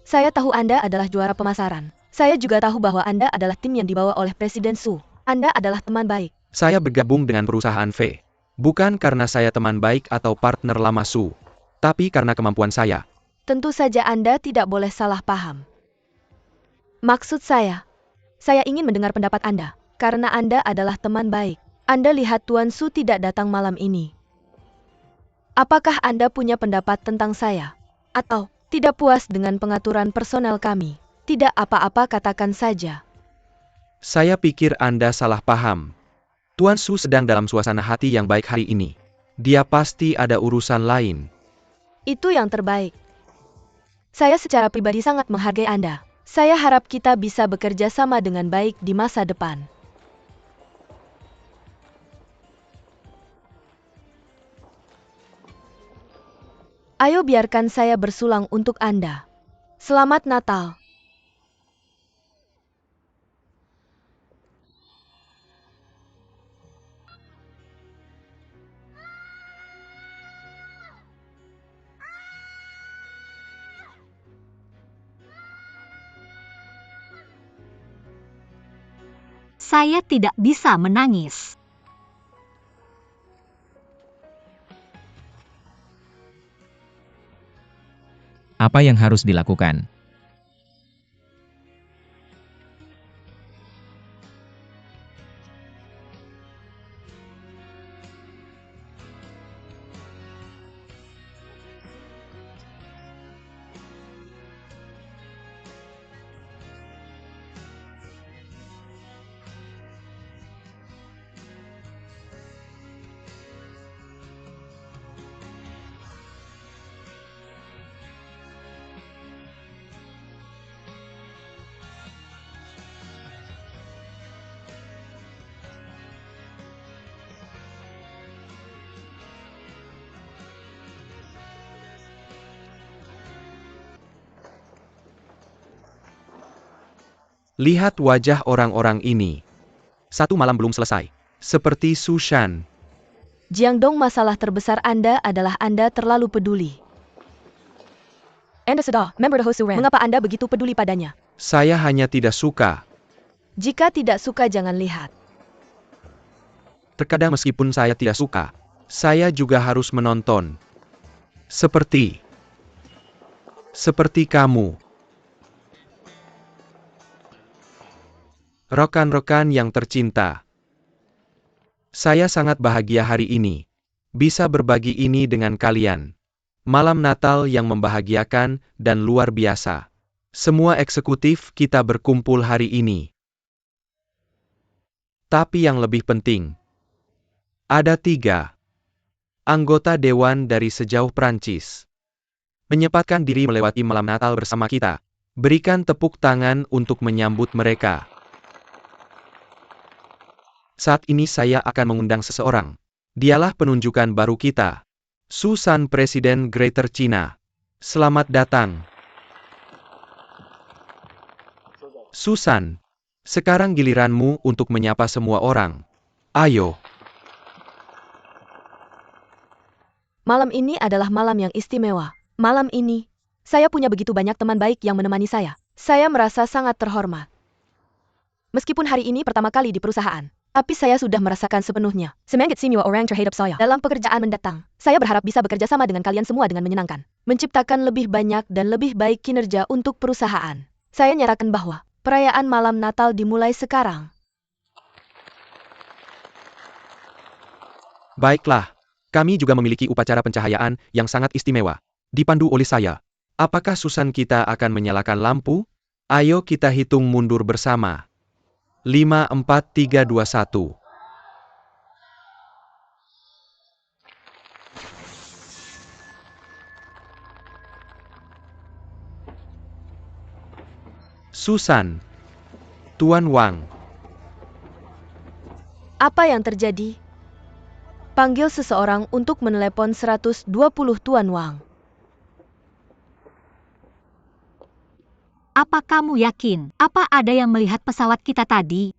[SPEAKER 3] Saya tahu Anda adalah juara pemasaran. Saya juga tahu bahwa Anda adalah tim yang dibawa oleh Presiden Su. Anda adalah teman baik.
[SPEAKER 4] Saya bergabung dengan perusahaan V. Bukan karena saya teman baik atau partner lama Su. Tapi karena kemampuan saya.
[SPEAKER 3] Tentu saja Anda tidak boleh salah paham. Maksud saya ingin mendengar pendapat Anda. Karena Anda adalah teman baik. Anda lihat Tuan Su tidak datang malam ini. Apakah Anda punya pendapat tentang saya? Atau tidak puas dengan pengaturan personel kami? Tidak apa-apa, katakan saja.
[SPEAKER 4] Saya pikir Anda salah paham. Tuan Su sedang dalam suasana hati yang baik hari ini. Dia pasti ada urusan lain.
[SPEAKER 3] Itu yang terbaik. Saya secara pribadi sangat menghargai Anda. Saya harap kita bisa bekerja sama dengan baik di masa depan. Ayo biarkan saya bersulang untuk Anda. Selamat Natal.
[SPEAKER 1] Saya tidak bisa menangis.
[SPEAKER 2] Apa yang harus dilakukan?
[SPEAKER 4] Lihat wajah orang-orang ini. Satu malam belum selesai. Seperti Sushan.
[SPEAKER 3] Jiangdong, masalah terbesar Anda adalah Anda terlalu peduli. Anda sudah, member The Hosuran. Mengapa Anda begitu peduli padanya?
[SPEAKER 4] Saya hanya tidak suka.
[SPEAKER 3] Jika tidak suka jangan lihat.
[SPEAKER 4] Terkadang meskipun saya tidak suka, saya juga harus menonton. Seperti kamu. Rekan-rekan yang tercinta. Saya sangat bahagia hari ini. Bisa berbagi ini dengan kalian. Malam Natal yang membahagiakan dan luar biasa. Semua eksekutif kita berkumpul hari ini. Tapi yang lebih penting, ada 3 anggota dewan dari sejauh Prancis. Menyempatkan diri melewati malam Natal bersama kita. Berikan tepuk tangan untuk menyambut mereka. Saat ini saya akan mengundang seseorang. Dialah penunjukan baru kita. Susan, Presiden Greater China. Selamat datang. Susan, sekarang giliranmu untuk menyapa semua orang. Ayo.
[SPEAKER 3] Malam ini adalah malam yang istimewa. Malam ini, saya punya begitu banyak teman baik yang menemani saya. Saya merasa sangat terhormat. Meskipun hari ini pertama kali di perusahaan, tapi saya sudah merasakan sepenuhnya. Semangat semua orang terhadap saya. Dalam pekerjaan mendatang, saya berharap bisa bekerja sama dengan kalian semua dengan menyenangkan. Menciptakan lebih banyak dan lebih baik kinerja untuk perusahaan. Saya nyatakan bahwa perayaan malam Natal dimulai sekarang.
[SPEAKER 4] Baiklah, kami juga memiliki upacara pencahayaan yang sangat istimewa. Dipandu oleh saya. Apakah Susan kita akan menyalakan lampu? Ayo kita hitung mundur bersama. 5, 4, 3, 2, 1. Susan. Tuan Wang.
[SPEAKER 3] Apa yang terjadi? Panggil seseorang untuk menelepon 120 Tuan Wang.
[SPEAKER 1] Apa kamu yakin? Apa ada yang melihat pesawat kita tadi?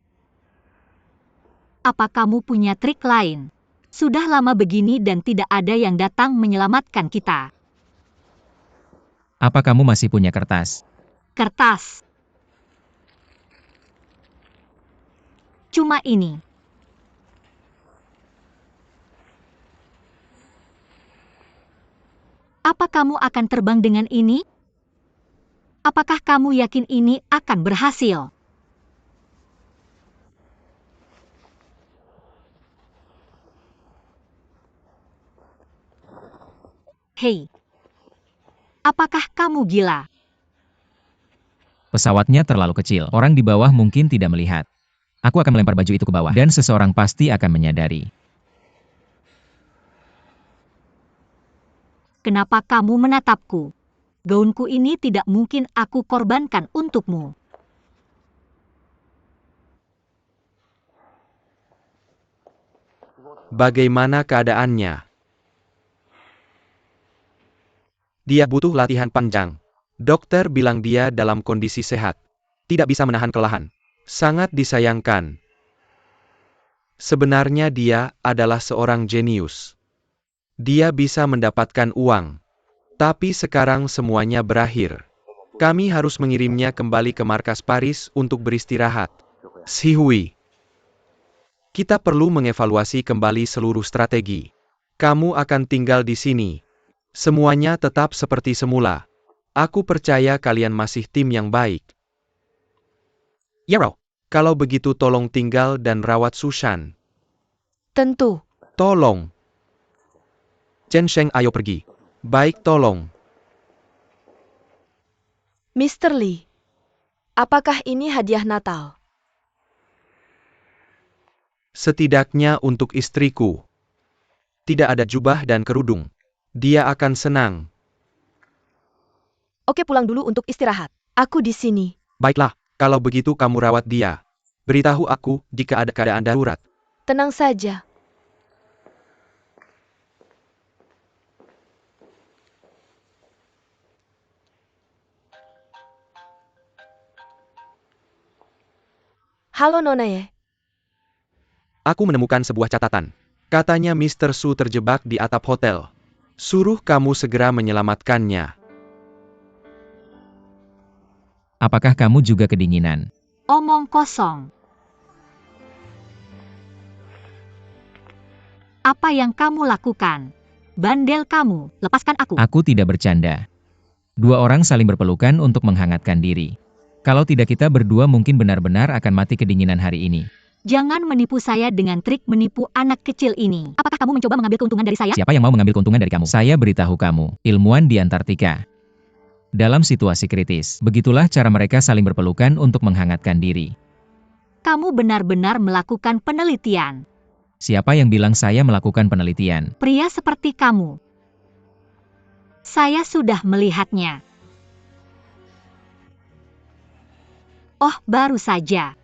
[SPEAKER 1] Apa kamu punya trik lain? Sudah lama begini dan tidak ada yang datang menyelamatkan kita.
[SPEAKER 2] Apa kamu masih punya kertas?
[SPEAKER 1] Kertas. Cuma ini. Apa kamu akan terbang dengan ini? Apakah kamu yakin ini akan berhasil? Hei, apakah kamu gila?
[SPEAKER 2] Pesawatnya terlalu kecil. Orang di bawah mungkin tidak melihat. Aku akan melempar baju itu ke bawah, dan seseorang pasti akan menyadari.
[SPEAKER 1] Kenapa kamu menatapku? Gaunku ini tidak mungkin aku korbankan untukmu.
[SPEAKER 4] Bagaimana keadaannya? Dia butuh latihan panjang. Dokter bilang dia dalam kondisi sehat. Tidak bisa menahan kelelahan. Sangat disayangkan. Sebenarnya dia adalah seorang jenius. Dia bisa mendapatkan uang. Tapi sekarang semuanya berakhir. Kami harus mengirimnya kembali ke markas Paris untuk beristirahat. Xihui. Kita perlu mengevaluasi kembali seluruh strategi. Kamu akan tinggal di sini. Semuanya tetap seperti semula. Aku percaya kalian masih tim yang baik. Yaro, kalau begitu tolong tinggal dan rawat Susan.
[SPEAKER 3] Tentu.
[SPEAKER 4] Tolong. Chen Sheng, ayo pergi. Baik, tolong.
[SPEAKER 3] Mr. Lee, apakah ini hadiah Natal?
[SPEAKER 4] Setidaknya untuk istriku. Tidak ada jubah dan kerudung. Dia akan senang.
[SPEAKER 3] Oke, pulang dulu untuk istirahat. Aku di sini.
[SPEAKER 4] Baiklah, kalau begitu kamu rawat dia. Beritahu aku jika ada keadaan darurat.
[SPEAKER 3] Tenang saja. Halo Nona Ye.
[SPEAKER 4] Aku menemukan sebuah catatan. Katanya Mr. Su terjebak di atap hotel. Suruh kamu segera menyelamatkannya.
[SPEAKER 2] Apakah kamu juga kedinginan?
[SPEAKER 1] Omong kosong. Apa yang kamu lakukan? Bandel kamu, lepaskan aku.
[SPEAKER 2] Aku tidak bercanda. Dua orang saling berpelukan untuk menghangatkan diri. Kalau tidak kita berdua mungkin benar-benar akan mati kedinginan hari ini.
[SPEAKER 1] Jangan menipu saya dengan trik menipu anak kecil ini. Apakah kamu mencoba mengambil keuntungan dari saya?
[SPEAKER 2] Siapa yang mau mengambil keuntungan dari kamu? Saya beritahu kamu, ilmuwan di Antartika. Dalam situasi kritis, begitulah cara mereka saling berpelukan untuk menghangatkan diri.
[SPEAKER 1] Kamu benar-benar melakukan penelitian.
[SPEAKER 2] Siapa yang bilang saya melakukan penelitian?
[SPEAKER 1] Pria seperti kamu. Saya sudah melihatnya. Oh, baru saja.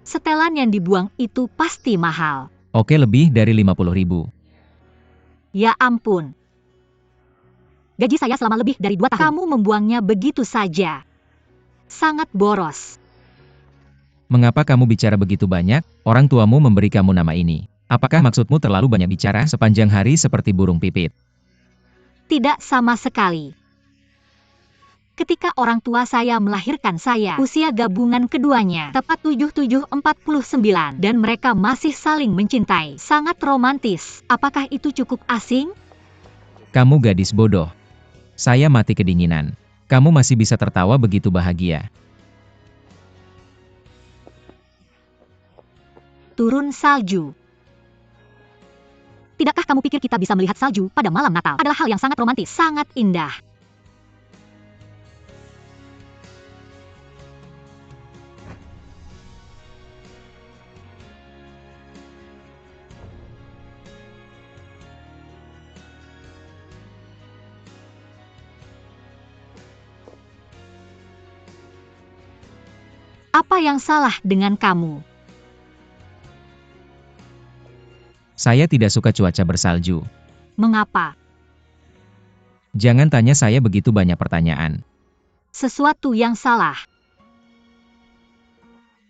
[SPEAKER 1] Setelan yang dibuang itu pasti mahal.
[SPEAKER 2] Oke, lebih dari 50.000.
[SPEAKER 1] Ya ampun. Gaji saya selama lebih dari 2 tahun. Kamu membuangnya begitu saja. Sangat boros.
[SPEAKER 2] Mengapa kamu bicara begitu banyak? Orang tuamu memberi kamu nama ini. Apakah maksudmu terlalu banyak bicara sepanjang hari seperti burung pipit?
[SPEAKER 1] Tidak sama sekali. Ketika orang tua saya melahirkan saya, usia gabungan keduanya tepat 7749 dan mereka masih saling mencintai. Sangat romantis. Apakah itu cukup asing?
[SPEAKER 2] Kamu gadis bodoh. Saya mati kedinginan. Kamu masih bisa tertawa begitu bahagia.
[SPEAKER 1] Turun salju. Tidakkah kamu pikir kita bisa melihat salju pada malam Natal? Adalah hal yang sangat romantis, sangat indah. Apa yang salah dengan kamu?
[SPEAKER 2] Saya tidak suka cuaca bersalju.
[SPEAKER 1] Mengapa?
[SPEAKER 2] Jangan tanya saya begitu banyak pertanyaan.
[SPEAKER 1] Sesuatu yang salah.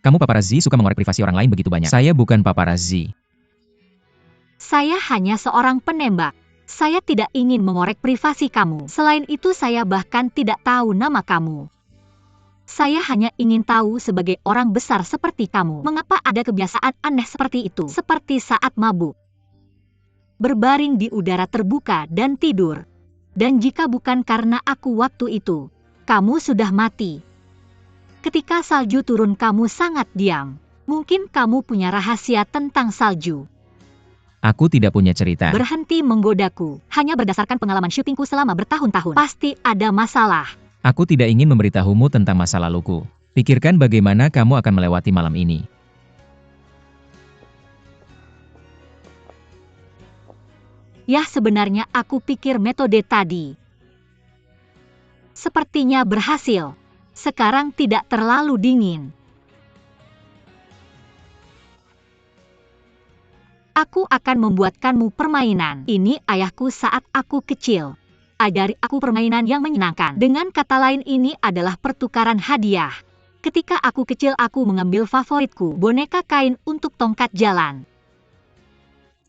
[SPEAKER 2] Kamu paparazzi suka mengorek privasi orang lain begitu banyak. Saya bukan paparazzi.
[SPEAKER 1] Saya hanya seorang penembak. Saya tidak ingin mengorek privasi kamu. Selain itu saya bahkan tidak tahu nama kamu. Saya hanya ingin tahu sebagai orang besar seperti kamu, mengapa ada kebiasaan aneh seperti itu, seperti saat mabuk. Berbaring di udara terbuka dan tidur. Dan jika bukan karena aku waktu itu, kamu sudah mati. Ketika salju turun kamu sangat diam. Mungkin kamu punya rahasia tentang salju.
[SPEAKER 2] Aku tidak punya cerita.
[SPEAKER 1] Berhenti menggodaku, hanya berdasarkan pengalaman syutingku selama bertahun-tahun. Pasti ada masalah.
[SPEAKER 2] Aku tidak ingin memberitahumu tentang masa laluku. Pikirkan bagaimana kamu akan melewati malam ini.
[SPEAKER 1] Ya, sebenarnya aku pikir metode tadi sepertinya berhasil. Sekarang tidak terlalu dingin. Aku akan membuatkanmu permainan. Ini ayahku saat aku kecil. Ajari aku permainan yang menyenangkan. Dengan kata lain, ini adalah pertukaran hadiah. Ketika aku kecil aku mengambil favoritku, boneka kain untuk tongkat jalan.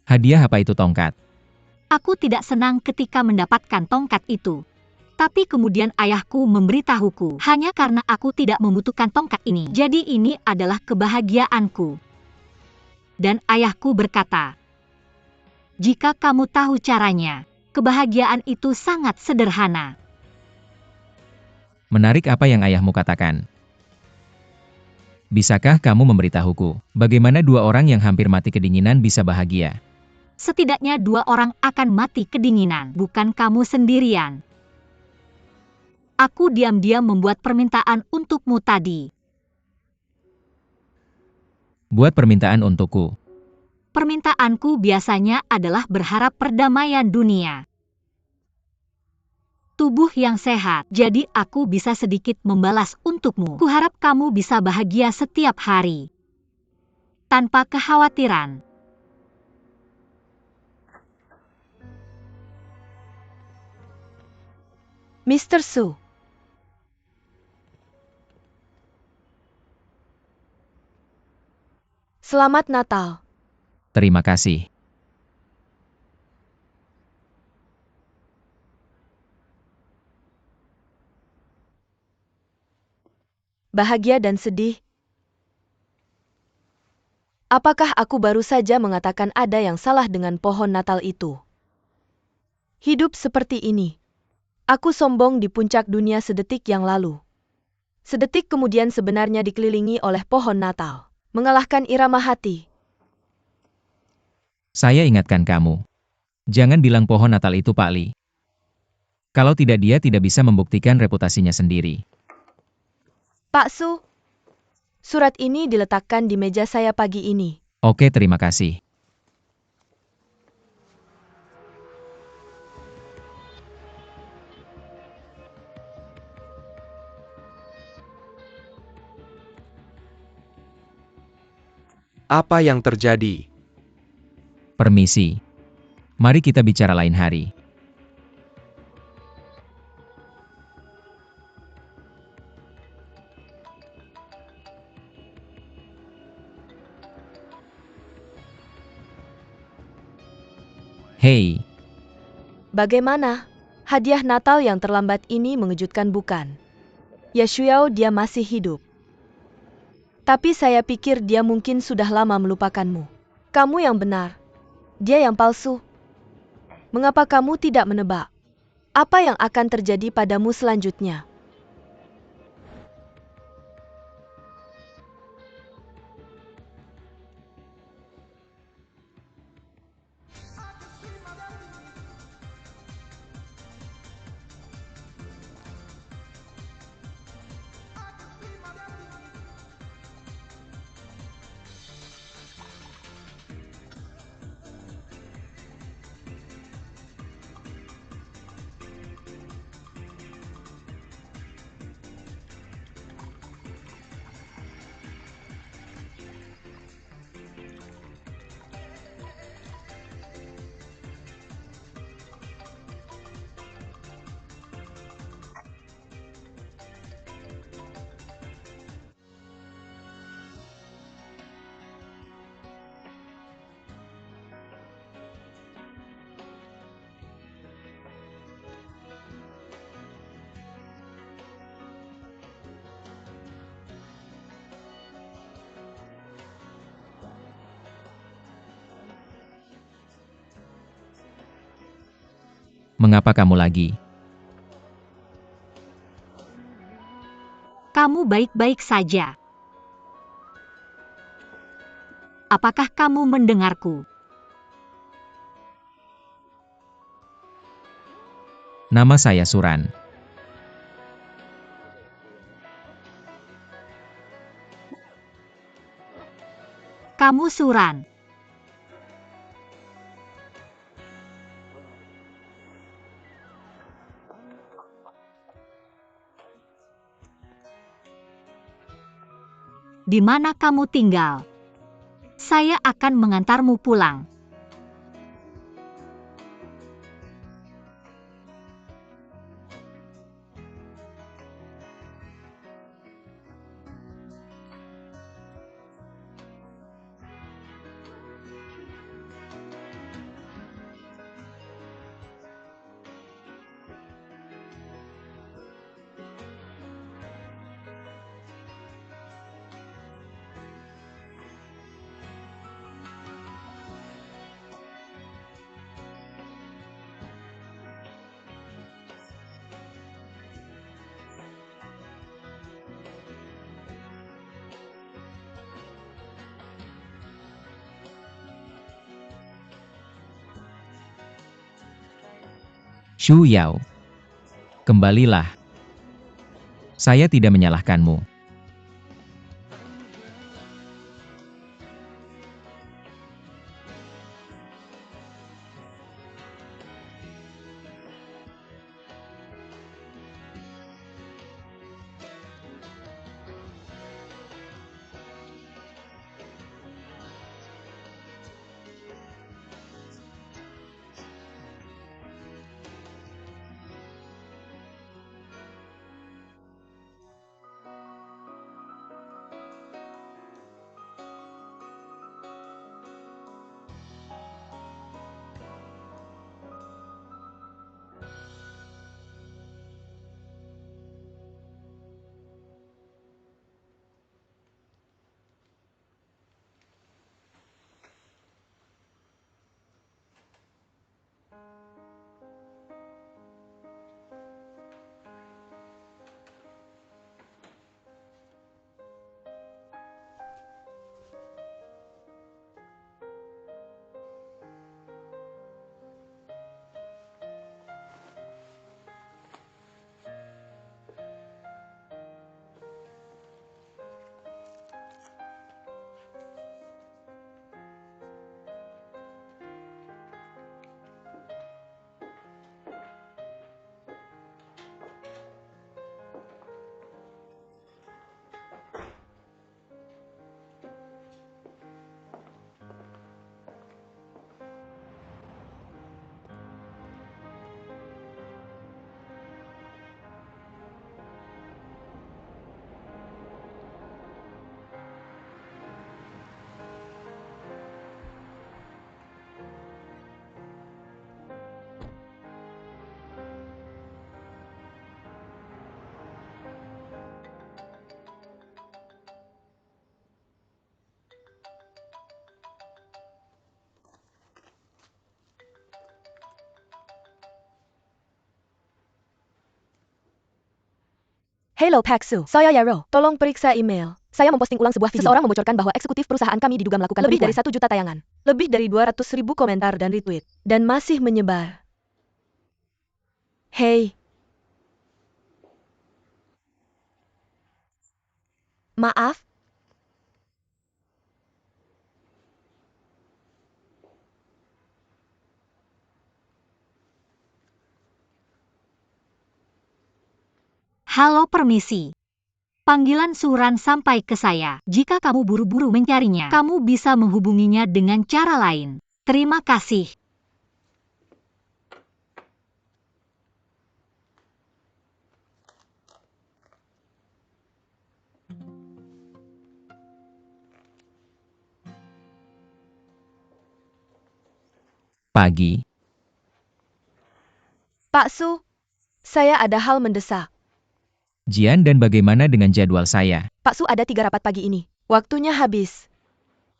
[SPEAKER 2] Hadiah apa itu tongkat?
[SPEAKER 1] Aku tidak senang ketika mendapatkan tongkat itu. Tapi kemudian ayahku memberitahuku, hanya karena aku tidak membutuhkan tongkat ini. Jadi ini adalah kebahagiaanku. Dan ayahku berkata, jika kamu tahu caranya, kebahagiaan itu sangat sederhana.
[SPEAKER 2] Menarik apa yang ayahmu katakan. Bisakah kamu memberitahuku, bagaimana dua orang yang hampir mati kedinginan bisa bahagia?
[SPEAKER 1] Setidaknya 2 orang akan mati kedinginan, bukan kamu sendirian. Aku diam-diam membuat permintaan untukmu tadi.
[SPEAKER 2] Buat permintaan untukku.
[SPEAKER 1] Permintaanku biasanya adalah berharap perdamaian dunia. Tubuh yang sehat, jadi aku bisa sedikit membalas untukmu. Kuharap kamu bisa bahagia setiap hari. Tanpa kekhawatiran.
[SPEAKER 3] Mr. Su. Selamat Natal.
[SPEAKER 2] Terima kasih.
[SPEAKER 3] bahagia dan sedih. Apakah aku baru saja mengatakan ada yang salah dengan pohon Natal itu? Hidup seperti ini. Aku sombong di puncak dunia sedetik yang lalu. Sedetik kemudian sebenarnya dikelilingi oleh pohon Natal, mengalahkan irama hati.
[SPEAKER 2] Saya ingatkan kamu. Jangan bilang pohon Natal itu Pak Li. Kalau tidak dia tidak bisa membuktikan reputasinya sendiri.
[SPEAKER 3] Pak Su, surat ini diletakkan di meja saya pagi ini.
[SPEAKER 2] Oke, terima kasih.
[SPEAKER 4] Apa yang terjadi?
[SPEAKER 2] Permisi. Mari kita bicara lain hari. Hei,
[SPEAKER 3] Bagaimana? Hadiah Natal yang terlambat ini mengejutkan bukan? Ya Xiao, dia masih hidup. Tapi saya pikir dia mungkin sudah lama melupakanmu. Kamu yang benar. Dia yang palsu. Mengapa kamu tidak menebak? Apa yang akan terjadi padamu selanjutnya?
[SPEAKER 2] mengapa kamu lagi?
[SPEAKER 1] Kamu baik-baik saja. Apakah kamu mendengarku?
[SPEAKER 2] Nama saya Suran.
[SPEAKER 1] Kamu Suran. Di mana kamu tinggal? Saya akan mengantarmu pulang.
[SPEAKER 2] Shu Yao. Kembalilah. Saya tidak menyalahkanmu.
[SPEAKER 3] Hello Paksu, saya Yaro. Tolong periksa email. Saya memposting ulang sebuah video. Seseorang membocorkan bahwa eksekutif perusahaan kami diduga melakukan lebih dari 1 juta tayangan. Lebih dari 200.000 komentar dan retweet. Dan masih menyebar. Hey. Maaf.
[SPEAKER 1] Halo permisi. Panggilan Suran sampai ke saya. Jika kamu buru-buru mencarinya, kamu bisa menghubunginya dengan cara lain. Terima kasih.
[SPEAKER 2] Pagi.
[SPEAKER 3] Pak Su, saya ada hal mendesak.
[SPEAKER 2] Jian, dan bagaimana dengan jadwal saya?
[SPEAKER 3] Pak Su ada 3 rapat pagi ini. Waktunya habis.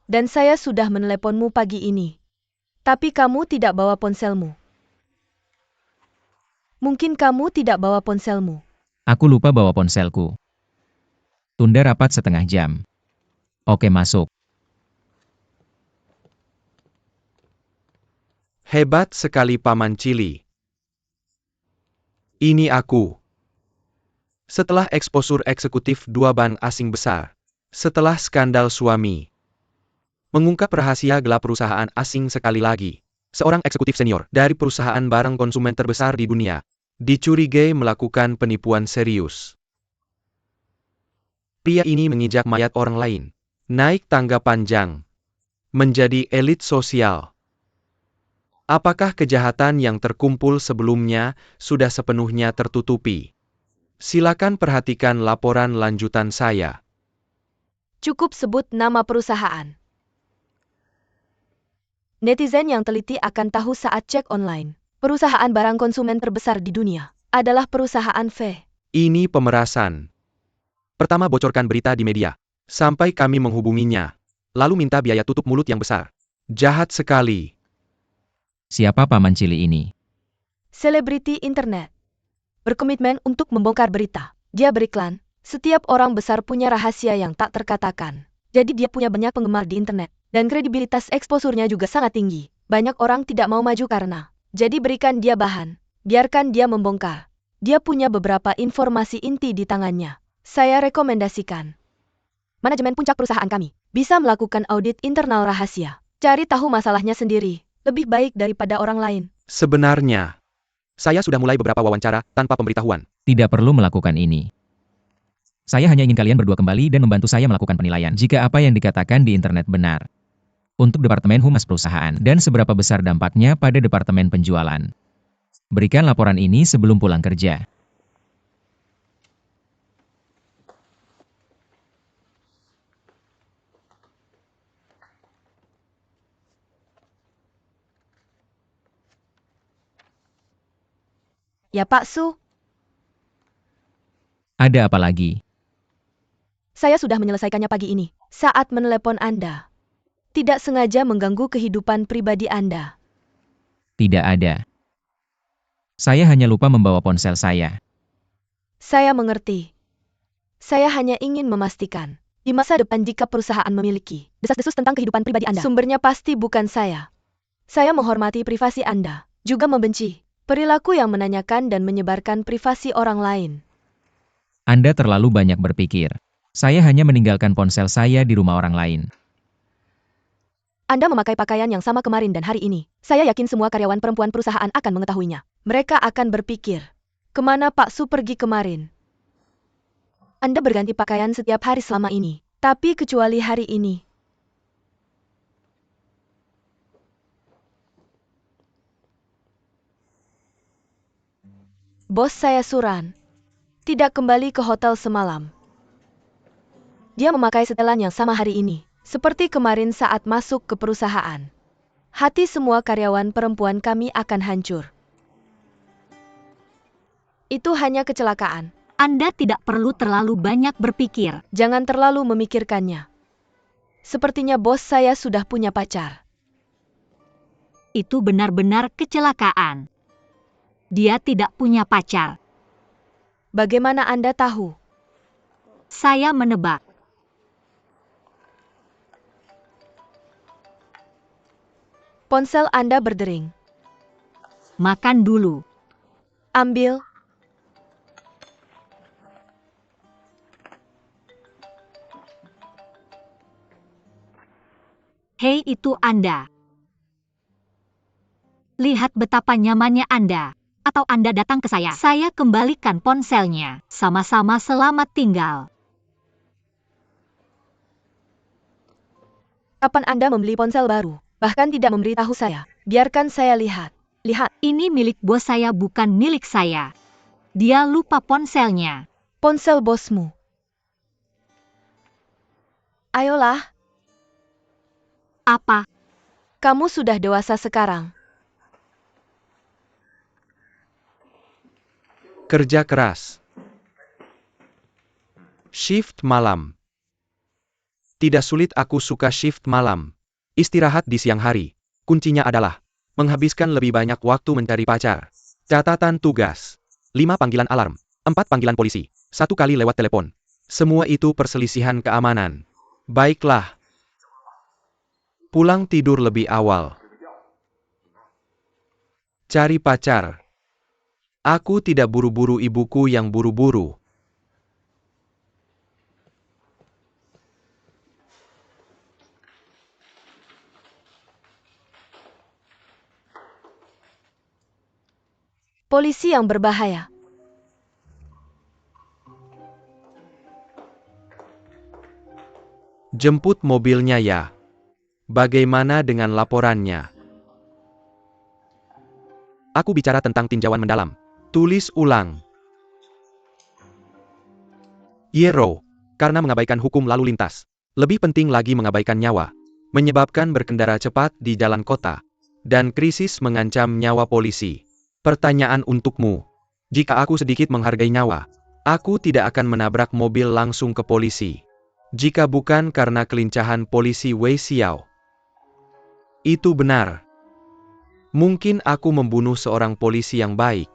[SPEAKER 3] Dan saya sudah meneleponmu pagi ini. Tapi kamu tidak bawa ponselmu. Mungkin kamu tidak bawa ponselmu.
[SPEAKER 2] Aku lupa bawa ponselku. Tunda rapat setengah jam. Oke, masuk.
[SPEAKER 4] Hebat sekali Paman Cili. Ini aku. Setelah eksposur eksekutif 2 bank asing besar. Setelah skandal suami. Mengungkap rahasia gelap perusahaan asing sekali lagi. Seorang eksekutif senior dari perusahaan barang konsumen terbesar di dunia. Dicurigai melakukan penipuan serius. Pria ini menginjak mayat orang lain. Naik tangga panjang. Menjadi elit sosial. Apakah kejahatan yang terkumpul sebelumnya sudah sepenuhnya tertutupi? Silakan perhatikan laporan lanjutan saya.
[SPEAKER 3] Cukup sebut nama perusahaan. Netizen yang teliti akan tahu saat cek online. Perusahaan barang konsumen terbesar di dunia adalah perusahaan V.
[SPEAKER 4] Ini pemerasan. Pertama bocorkan berita di media. Sampai kami menghubunginya. Lalu minta biaya tutup mulut yang besar. Jahat sekali.
[SPEAKER 2] Siapa Paman Cili ini?
[SPEAKER 3] Selebriti internet. Berkomitmen untuk membongkar berita. Dia beriklan. Setiap orang besar punya rahasia yang tak terkatakan. Jadi dia punya banyak penggemar di internet. Dan kredibilitas eksposurnya juga sangat tinggi. Banyak orang tidak mau maju karena. Jadi berikan dia bahan. Biarkan dia membongkar. Dia punya beberapa informasi inti di tangannya. Saya rekomendasikan. Manajemen puncak perusahaan kami bisa melakukan audit internal rahasia. Cari tahu masalahnya sendiri. Lebih baik daripada orang lain.
[SPEAKER 4] Sebenarnya, saya sudah mulai beberapa wawancara tanpa pemberitahuan.
[SPEAKER 2] Tidak perlu melakukan ini. Saya hanya ingin kalian berdua kembali dan membantu saya melakukan penilaian jika apa yang dikatakan di internet benar. Untuk Departemen Humas Perusahaan dan seberapa besar dampaknya pada Departemen Penjualan. Berikan laporan ini sebelum pulang kerja.
[SPEAKER 3] Ya Pak Su,
[SPEAKER 2] Ada apa lagi?
[SPEAKER 3] saya sudah menyelesaikannya pagi ini. Saat menelepon Anda. Tidak sengaja mengganggu kehidupan pribadi Anda.
[SPEAKER 2] Tidak ada. Saya hanya lupa membawa ponsel saya.
[SPEAKER 3] Saya mengerti. Saya hanya ingin memastikan. Di masa depan jika perusahaan memiliki desas-desus tentang kehidupan pribadi Anda. Sumbernya pasti bukan saya. Saya menghormati privasi Anda. Juga membenci perilaku yang menanyakan dan menyebarkan privasi orang lain.
[SPEAKER 2] Anda terlalu banyak berpikir. Saya hanya meninggalkan ponsel saya di rumah orang lain.
[SPEAKER 3] Anda memakai pakaian yang sama kemarin dan hari ini. Saya yakin semua karyawan perempuan perusahaan akan mengetahuinya. Mereka akan berpikir, kemana Pak Su pergi kemarin? Anda berganti pakaian setiap hari selama ini, tapi kecuali hari ini. Bos saya Suran tidak kembali ke hotel semalam. Dia memakai setelan yang sama hari ini, seperti kemarin saat masuk ke perusahaan. Hati semua karyawan perempuan kami akan hancur. Itu hanya kecelakaan.
[SPEAKER 1] Anda tidak perlu terlalu banyak berpikir.
[SPEAKER 3] Jangan terlalu memikirkannya. Sepertinya bos saya sudah punya pacar.
[SPEAKER 1] Itu benar-benar kecelakaan. Dia tidak punya pacar.
[SPEAKER 3] Bagaimana Anda tahu?
[SPEAKER 1] Saya menebak.
[SPEAKER 3] Ponsel Anda berdering.
[SPEAKER 1] Makan dulu.
[SPEAKER 3] Ambil.
[SPEAKER 1] Hei, itu Anda. Lihat betapa nyamannya Anda. Atau Anda datang ke saya. Saya kembalikan ponselnya. Sama-sama selamat tinggal.
[SPEAKER 3] Kapan Anda membeli ponsel baru? Bahkan tidak memberitahu saya. Biarkan saya lihat. Lihat,
[SPEAKER 1] Ini milik bos saya, bukan milik saya. Dia lupa ponselnya.
[SPEAKER 3] ponsel bosmu. Ayolah,
[SPEAKER 1] Apa?
[SPEAKER 3] kamu sudah dewasa sekarang.
[SPEAKER 4] Kerja keras. Shift malam. Tidak sulit, aku suka shift malam. Istirahat di siang hari. Kuncinya adalah menghabiskan lebih banyak waktu mencari pacar. Catatan tugas. 5 panggilan alarm. 4 panggilan polisi. 1 kali lewat telepon. Semua itu perselisihan keamanan. Baiklah. Pulang tidur lebih awal. Cari pacar. Aku tidak buru-buru, ibuku yang buru-buru.
[SPEAKER 3] Polisi yang berbahaya.
[SPEAKER 4] Jemput mobilnya ya. Bagaimana dengan laporannya? Aku bicara tentang tinjauan mendalam. Tulis ulang. Yero, karena mengabaikan hukum lalu lintas. Lebih penting lagi mengabaikan nyawa. Menyebabkan berkendara cepat di jalan kota. Dan krisis mengancam nyawa polisi. Pertanyaan untukmu. Jika aku sedikit menghargai nyawa, aku tidak akan menabrak mobil langsung ke polisi. Jika bukan karena kelincahan polisi Wei Xiao. Itu benar. Mungkin aku membunuh seorang polisi yang baik.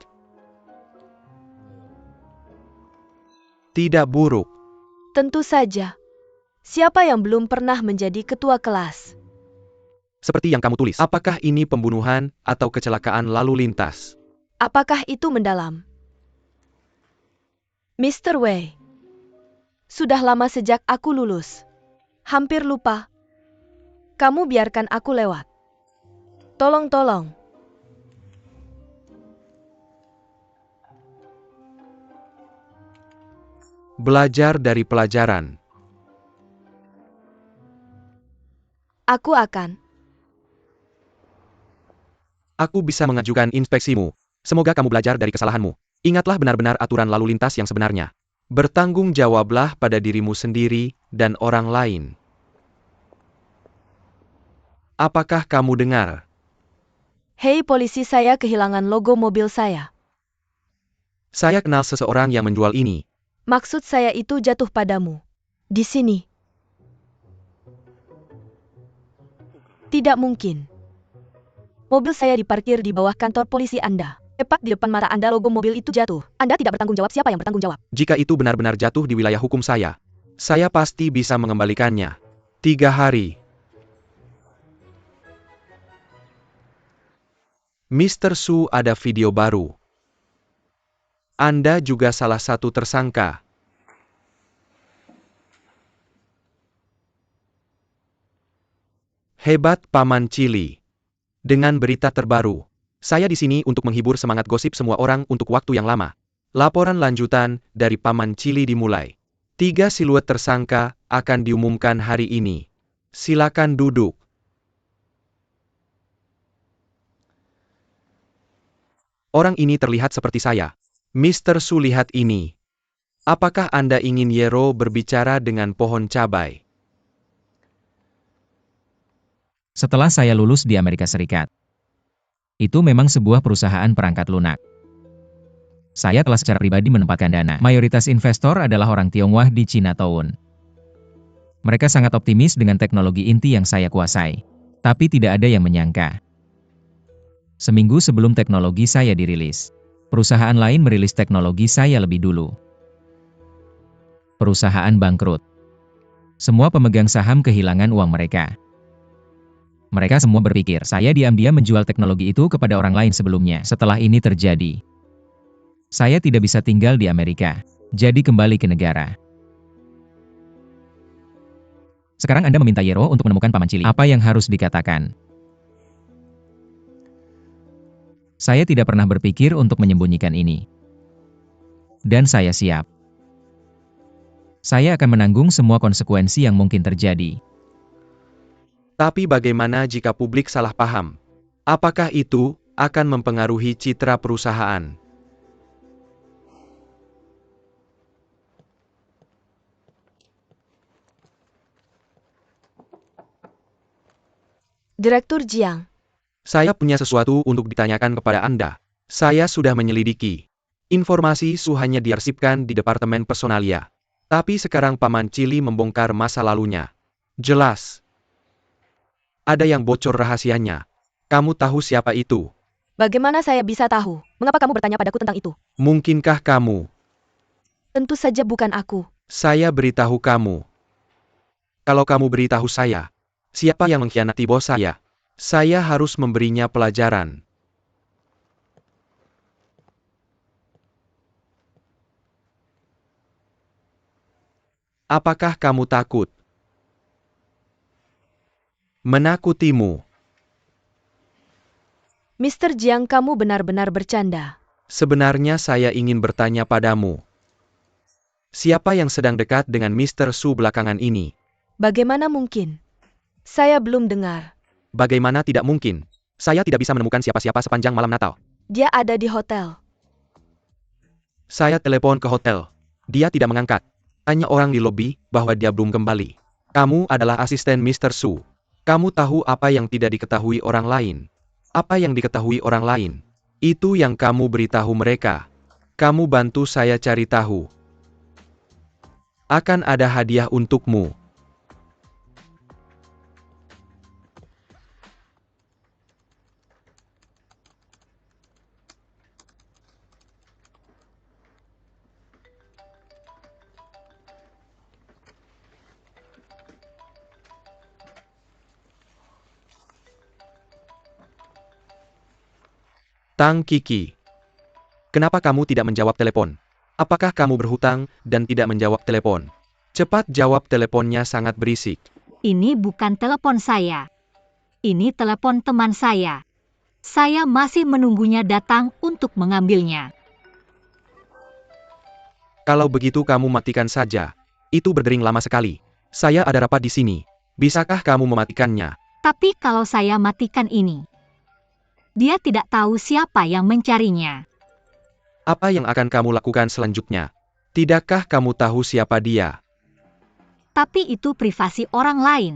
[SPEAKER 4] Tidak buruk.
[SPEAKER 3] Tentu saja. Siapa yang belum pernah menjadi ketua kelas?
[SPEAKER 4] Seperti yang kamu tulis. Apakah ini pembunuhan atau kecelakaan lalu lintas?
[SPEAKER 3] Apakah itu mendalam? Mr. Wei. Sudah lama sejak aku lulus. Hampir lupa. Kamu biarkan aku lewat. Tolong.
[SPEAKER 4] Belajar dari pelajaran.
[SPEAKER 3] Aku akan.
[SPEAKER 4] Aku bisa mengajukan inspeksimu. Semoga kamu belajar dari kesalahanmu. Ingatlah benar-benar aturan lalu lintas yang sebenarnya. Bertanggung jawablah pada dirimu sendiri dan orang lain. Apakah kamu dengar?
[SPEAKER 3] Hei polisi, saya kehilangan logo mobil saya.
[SPEAKER 4] Saya kenal seseorang yang menjual ini.
[SPEAKER 3] Maksud saya itu jatuh padamu. Di sini. Tidak mungkin. Mobil saya diparkir di bawah kantor polisi Anda. Tepat di depan mata Anda logo mobil itu jatuh. Anda tidak bertanggung jawab, siapa yang bertanggung jawab?
[SPEAKER 4] Jika itu benar-benar jatuh di wilayah hukum saya pasti bisa mengembalikannya. 3 hari. Mr. Su, ada video baru. Anda juga salah satu tersangka. Hebat Paman Chili. Dengan berita terbaru. Saya di sini untuk menghibur semangat gosip semua orang untuk waktu yang lama. Laporan lanjutan dari Paman Chili dimulai. 3 siluet tersangka akan diumumkan hari ini. Silakan duduk. Orang ini terlihat seperti saya. Mr. Su, lihat ini. Apakah Anda ingin Yero berbicara dengan pohon cabai?
[SPEAKER 2] Setelah saya lulus di Amerika Serikat, itu memang sebuah perusahaan perangkat lunak. Saya telah secara pribadi menempatkan dana. Mayoritas investor adalah orang Tionghoa di Chinatown. Mereka sangat optimis dengan teknologi inti yang saya kuasai. Tapi tidak ada yang menyangka. Seminggu sebelum teknologi saya dirilis, perusahaan lain merilis teknologi saya lebih dulu. Perusahaan bangkrut. Semua pemegang saham kehilangan uang mereka. Mereka semua berpikir, saya diam-diam menjual teknologi itu kepada orang lain sebelumnya. Setelah ini terjadi, saya tidak bisa tinggal di Amerika. Jadi kembali ke negara. Sekarang Anda meminta Yero untuk menemukan Paman Cili. Apa yang harus dikatakan? Saya tidak pernah berpikir untuk menyembunyikan ini. Dan saya siap. Saya akan menanggung semua konsekuensi yang mungkin terjadi.
[SPEAKER 4] Tapi bagaimana jika publik salah paham? Apakah itu akan mempengaruhi citra perusahaan?
[SPEAKER 3] Direktur Jiang,
[SPEAKER 4] Saya punya sesuatu untuk ditanyakan kepada Anda. Saya sudah menyelidiki. Informasi Su hanya diarsipkan di Departemen Personalia. Tapi sekarang Paman Cili membongkar masa lalunya. Jelas. Ada yang bocor rahasianya. Kamu tahu siapa itu?
[SPEAKER 3] bagaimana saya bisa tahu? Mengapa kamu bertanya padaku tentang itu?
[SPEAKER 4] Mungkinkah kamu?
[SPEAKER 3] Tentu saja bukan aku.
[SPEAKER 4] Saya beritahu kamu. Kalau kamu beritahu saya, siapa yang mengkhianati bos saya harus memberinya pelajaran. Apakah kamu takut? Menakutimu.
[SPEAKER 3] Mr. Jiang, kamu benar-benar bercanda.
[SPEAKER 4] Sebenarnya saya ingin bertanya padamu. Siapa yang sedang dekat dengan Mr. Su belakangan ini?
[SPEAKER 3] Bagaimana mungkin? Saya belum dengar.
[SPEAKER 4] Bagaimana tidak mungkin? Saya tidak bisa menemukan siapa-siapa sepanjang malam Natal.
[SPEAKER 3] Dia ada di hotel.
[SPEAKER 4] Saya telepon ke hotel. Dia tidak mengangkat. Tanya orang di lobi bahwa dia belum kembali. Kamu adalah asisten Mr. Su. Kamu tahu apa yang tidak diketahui orang lain. Apa yang diketahui orang lain? Itu yang kamu beritahu mereka. Kamu bantu saya cari tahu. Akan ada hadiah untukmu. Tang Kiki. Kenapa kamu tidak menjawab telepon? Apakah kamu berhutang dan tidak menjawab telepon? Cepat jawab, teleponnya sangat berisik.
[SPEAKER 1] Ini bukan telepon saya. Ini telepon teman saya. Saya masih menunggunya datang untuk mengambilnya.
[SPEAKER 4] Kalau begitu kamu matikan saja. Itu berdering lama sekali. Saya ada rapat di sini. Bisakah kamu mematikannya?
[SPEAKER 1] Tapi kalau saya matikan ini, dia tidak tahu siapa yang mencarinya.
[SPEAKER 4] Apa yang akan kamu lakukan selanjutnya? Tidakkah kamu tahu siapa dia?
[SPEAKER 1] Tapi itu privasi orang lain.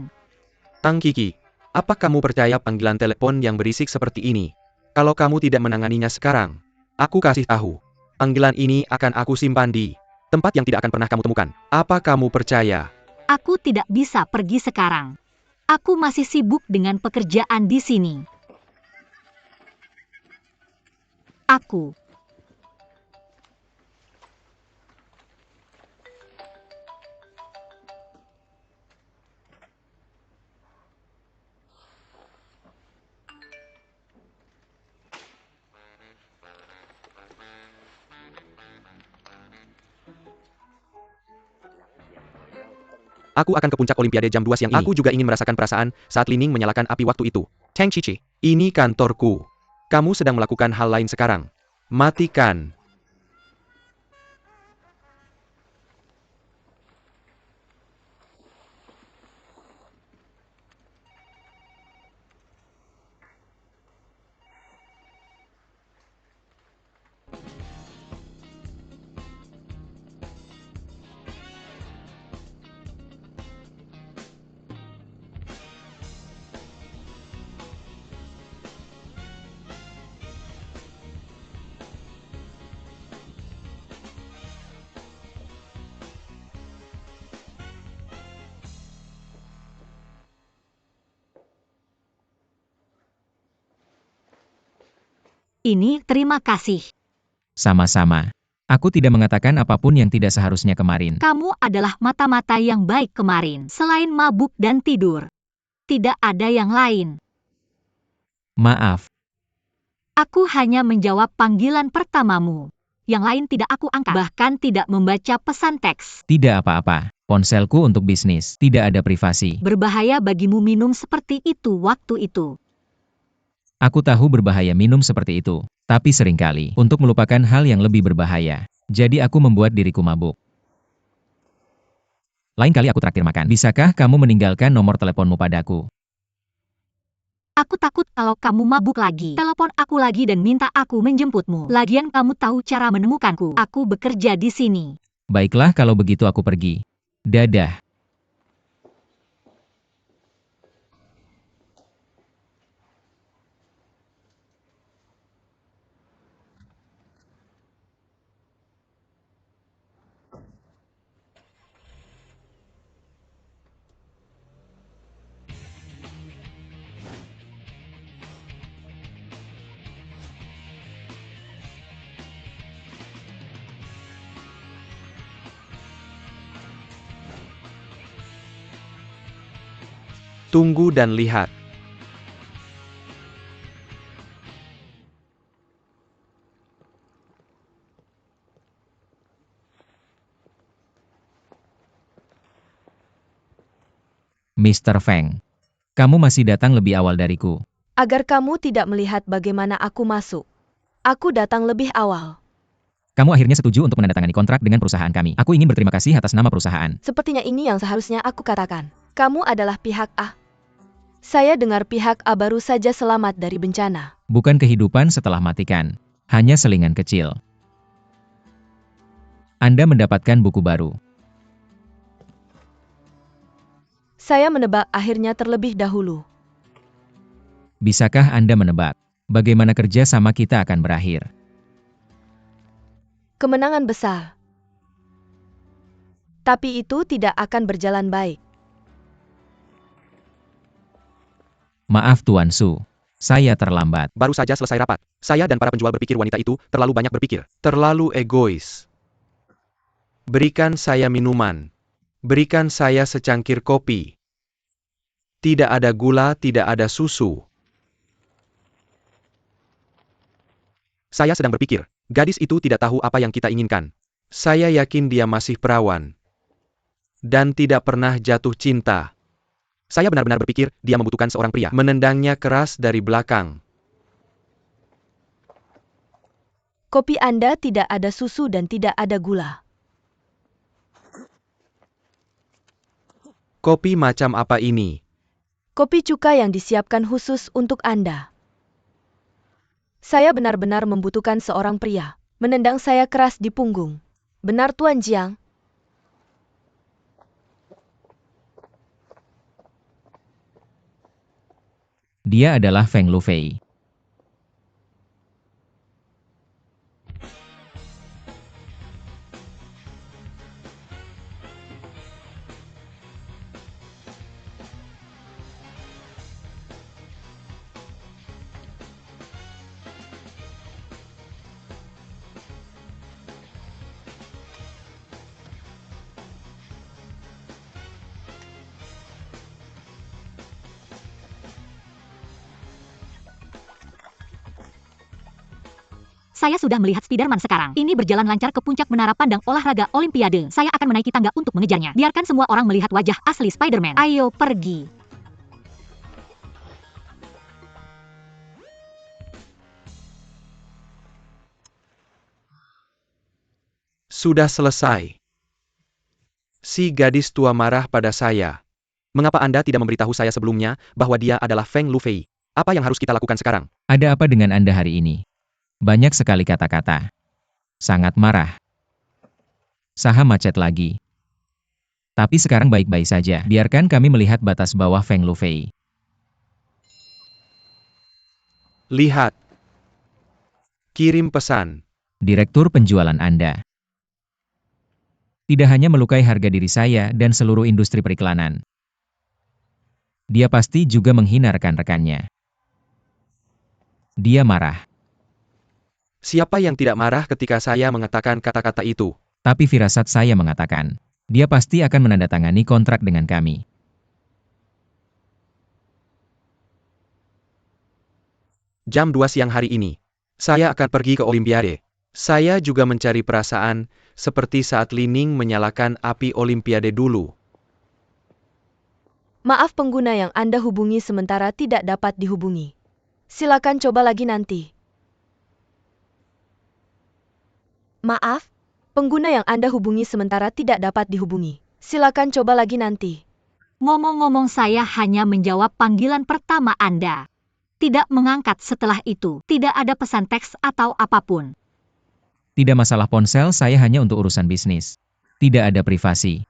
[SPEAKER 4] Tang Kiki, apa kamu percaya panggilan telepon yang berisik seperti ini? Kalau kamu tidak menanganinya sekarang, aku kasih tahu. Panggilan ini akan aku simpan di tempat yang tidak akan pernah kamu temukan. Apa kamu percaya?
[SPEAKER 1] Aku tidak bisa pergi sekarang. Aku masih sibuk dengan pekerjaan di sini. Aku
[SPEAKER 4] Aku akan ke puncak Olimpiade jam 2 siang ini. Aku juga ingin merasakan perasaan saat Li Ning menyalakan api waktu itu. Tang Cici, ini kantorku. Kamu sedang melakukan hal lain sekarang. Matikan.
[SPEAKER 1] ini terima kasih.
[SPEAKER 2] Sama-sama. Aku tidak mengatakan apapun yang tidak seharusnya kemarin.
[SPEAKER 1] Kamu adalah mata-mata yang baik kemarin. Selain mabuk dan tidur, tidak ada yang lain.
[SPEAKER 2] Maaf,
[SPEAKER 1] Aku hanya menjawab panggilan pertamamu. Yang lain tidak aku angkat, bahkan tidak membaca pesan teks.
[SPEAKER 2] tidak apa-apa. Ponselku untuk bisnis, tidak ada privasi.
[SPEAKER 1] Berbahaya bagimu minum seperti itu waktu itu.
[SPEAKER 2] Aku tahu berbahaya minum seperti itu, tapi seringkali untuk melupakan hal yang lebih berbahaya. Jadi aku membuat diriku mabuk. Lain kali aku traktir makan. Bisakah kamu meninggalkan nomor teleponmu padaku?
[SPEAKER 1] Aku takut kalau kamu mabuk lagi. Telepon aku lagi dan minta aku menjemputmu. Lagian kamu tahu cara menemukanku. Aku bekerja di sini.
[SPEAKER 2] Baiklah kalau begitu aku pergi. Dadah.
[SPEAKER 4] Tunggu dan lihat.
[SPEAKER 2] Mr. Feng. Kamu masih datang lebih awal dariku.
[SPEAKER 3] Agar kamu tidak melihat bagaimana aku masuk. Aku datang lebih awal.
[SPEAKER 2] Kamu akhirnya setuju untuk menandatangani kontrak dengan perusahaan kami. Aku ingin berterima kasih atas nama perusahaan.
[SPEAKER 3] Sepertinya ini yang seharusnya aku katakan. Kamu adalah pihak A. Saya dengar pihak A baru saja selamat dari bencana.
[SPEAKER 2] Bukan kehidupan setelah matikan. Hanya selingan kecil. Anda mendapatkan buku baru.
[SPEAKER 3] Saya menebak akhirnya terlebih dahulu.
[SPEAKER 2] Bisakah Anda menebak bagaimana kerja sama kita akan berakhir?
[SPEAKER 3] Kemenangan besar. Tapi itu tidak akan berjalan baik.
[SPEAKER 2] Maaf Tuan Su, saya terlambat.
[SPEAKER 4] Baru saja selesai rapat. Saya dan para penjual berpikir wanita itu terlalu banyak berpikir. Terlalu egois. Berikan saya minuman. Berikan saya secangkir kopi. Tidak ada gula, tidak ada susu. Saya sedang berpikir, gadis itu tidak tahu apa yang kita inginkan. Saya yakin dia masih perawan. Dan tidak pernah jatuh cinta. Saya benar-benar berpikir dia membutuhkan seorang pria. Menendangnya keras dari belakang.
[SPEAKER 3] Kopi Anda tidak ada susu dan tidak ada gula.
[SPEAKER 4] Kopi macam apa ini?
[SPEAKER 3] Kopi cuka yang disiapkan khusus untuk Anda. Saya benar-benar membutuhkan seorang pria. Menendang saya keras di punggung. Benar Tuan Jiang?
[SPEAKER 2] Dia adalah Feng Lufei.
[SPEAKER 1] Saya sudah melihat Spiderman sekarang. Ini berjalan lancar ke puncak menara pandang olahraga Olimpiade. Saya akan menaiki tangga untuk mengejarnya. Biarkan semua orang melihat wajah asli Spiderman. Ayo pergi.
[SPEAKER 4] Sudah selesai. Si gadis tua marah pada saya. Mengapa Anda tidak memberitahu saya sebelumnya bahwa dia adalah Feng Lufei? Apa yang harus kita lakukan sekarang?
[SPEAKER 2] Ada apa dengan Anda hari ini? Banyak sekali kata-kata. Sangat marah. Saham macet lagi. Tapi sekarang baik-baik saja. Biarkan kami melihat batas bawah Feng Lufei.
[SPEAKER 4] Lihat. Kirim pesan.
[SPEAKER 2] Direktur penjualan Anda. Tidak hanya melukai harga diri saya dan seluruh industri periklanan. Dia pasti juga menghina rekan-rekannya. Dia marah.
[SPEAKER 4] Siapa yang tidak marah ketika saya mengatakan kata-kata itu?
[SPEAKER 2] Tapi firasat saya mengatakan, dia pasti akan menandatangani kontrak dengan kami.
[SPEAKER 4] Jam 2 siang hari ini. Saya akan pergi ke Olimpiade. Saya juga mencari perasaan, seperti saat Lining menyalakan api Olimpiade dulu.
[SPEAKER 3] Maaf, pengguna yang Anda hubungi sementara tidak dapat dihubungi. Silakan coba lagi nanti. Maaf, pengguna yang Anda hubungi sementara tidak dapat dihubungi. Silakan coba lagi nanti.
[SPEAKER 1] Ngomong-ngomong, saya hanya menjawab panggilan pertama Anda. Tidak mengangkat setelah itu. Tidak ada pesan teks atau apapun.
[SPEAKER 2] Tidak masalah ponsel, saya hanya untuk urusan bisnis. Tidak ada privasi.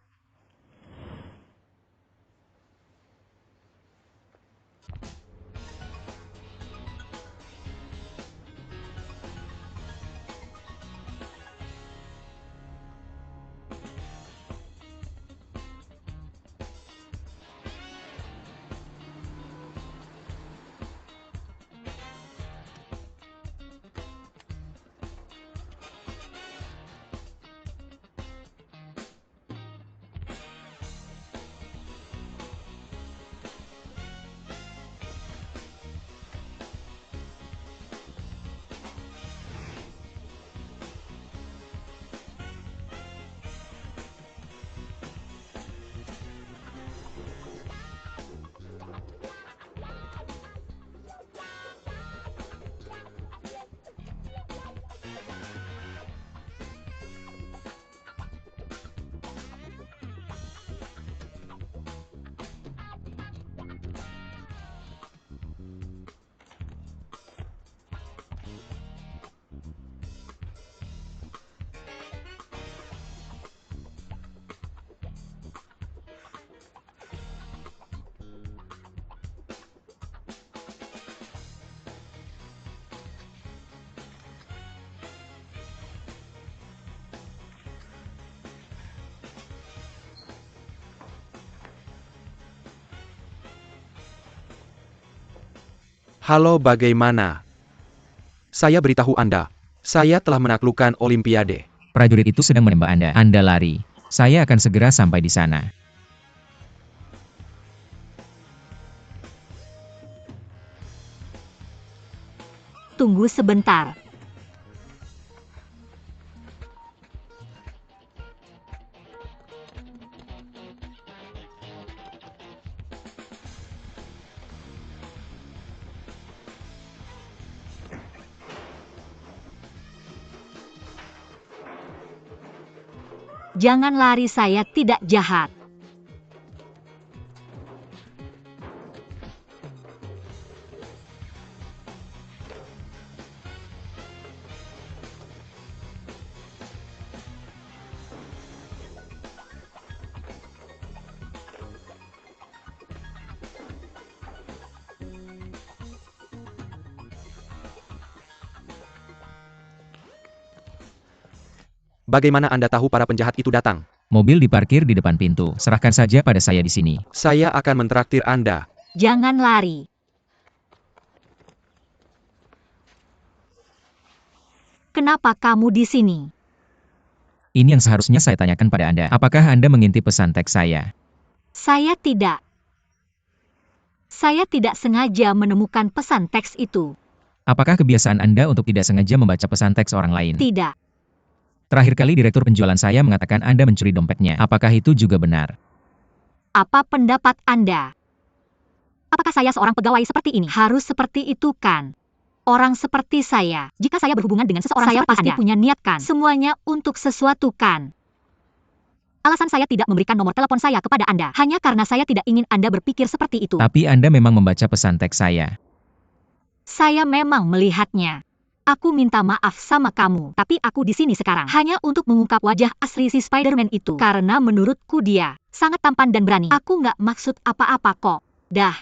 [SPEAKER 4] Halo, bagaimana? Saya beritahu Anda. Saya telah menaklukkan Olimpiade.
[SPEAKER 2] Prajurit itu sedang menembak Anda. Anda lari. Saya akan segera sampai di sana.
[SPEAKER 1] Tunggu sebentar. Jangan lari, saya tidak jahat.
[SPEAKER 4] Bagaimana Anda tahu para penjahat itu datang?
[SPEAKER 2] Mobil diparkir di depan pintu. Serahkan saja pada saya di sini.
[SPEAKER 4] Saya akan mentraktir Anda.
[SPEAKER 1] Jangan lari. Kenapa kamu di sini?
[SPEAKER 2] Ini yang seharusnya saya tanyakan pada Anda. Apakah Anda mengintip pesan teks saya?
[SPEAKER 1] Saya tidak. Saya tidak sengaja menemukan pesan teks itu.
[SPEAKER 2] Apakah kebiasaan Anda untuk tidak sengaja membaca pesan teks orang lain?
[SPEAKER 1] Tidak.
[SPEAKER 2] Terakhir kali direktur penjualan saya mengatakan Anda mencuri dompetnya. Apakah itu juga benar?
[SPEAKER 1] Apa pendapat Anda? Apakah saya seorang pegawai seperti ini? Harus seperti itu kan? Orang seperti saya, jika saya berhubungan dengan seseorang saya pasti Anda punya niat kan? Semuanya untuk sesuatu kan? Alasan saya tidak memberikan nomor telepon saya kepada Anda hanya karena saya tidak ingin Anda berpikir seperti itu.
[SPEAKER 2] Tapi Anda memang membaca pesan teks saya.
[SPEAKER 1] Saya memang melihatnya. Aku minta maaf sama kamu, tapi aku di sini sekarang hanya untuk mengungkap wajah asli si Spider-Man itu. Karena menurutku dia sangat tampan dan berani. Aku nggak maksud apa-apa kok. Dah.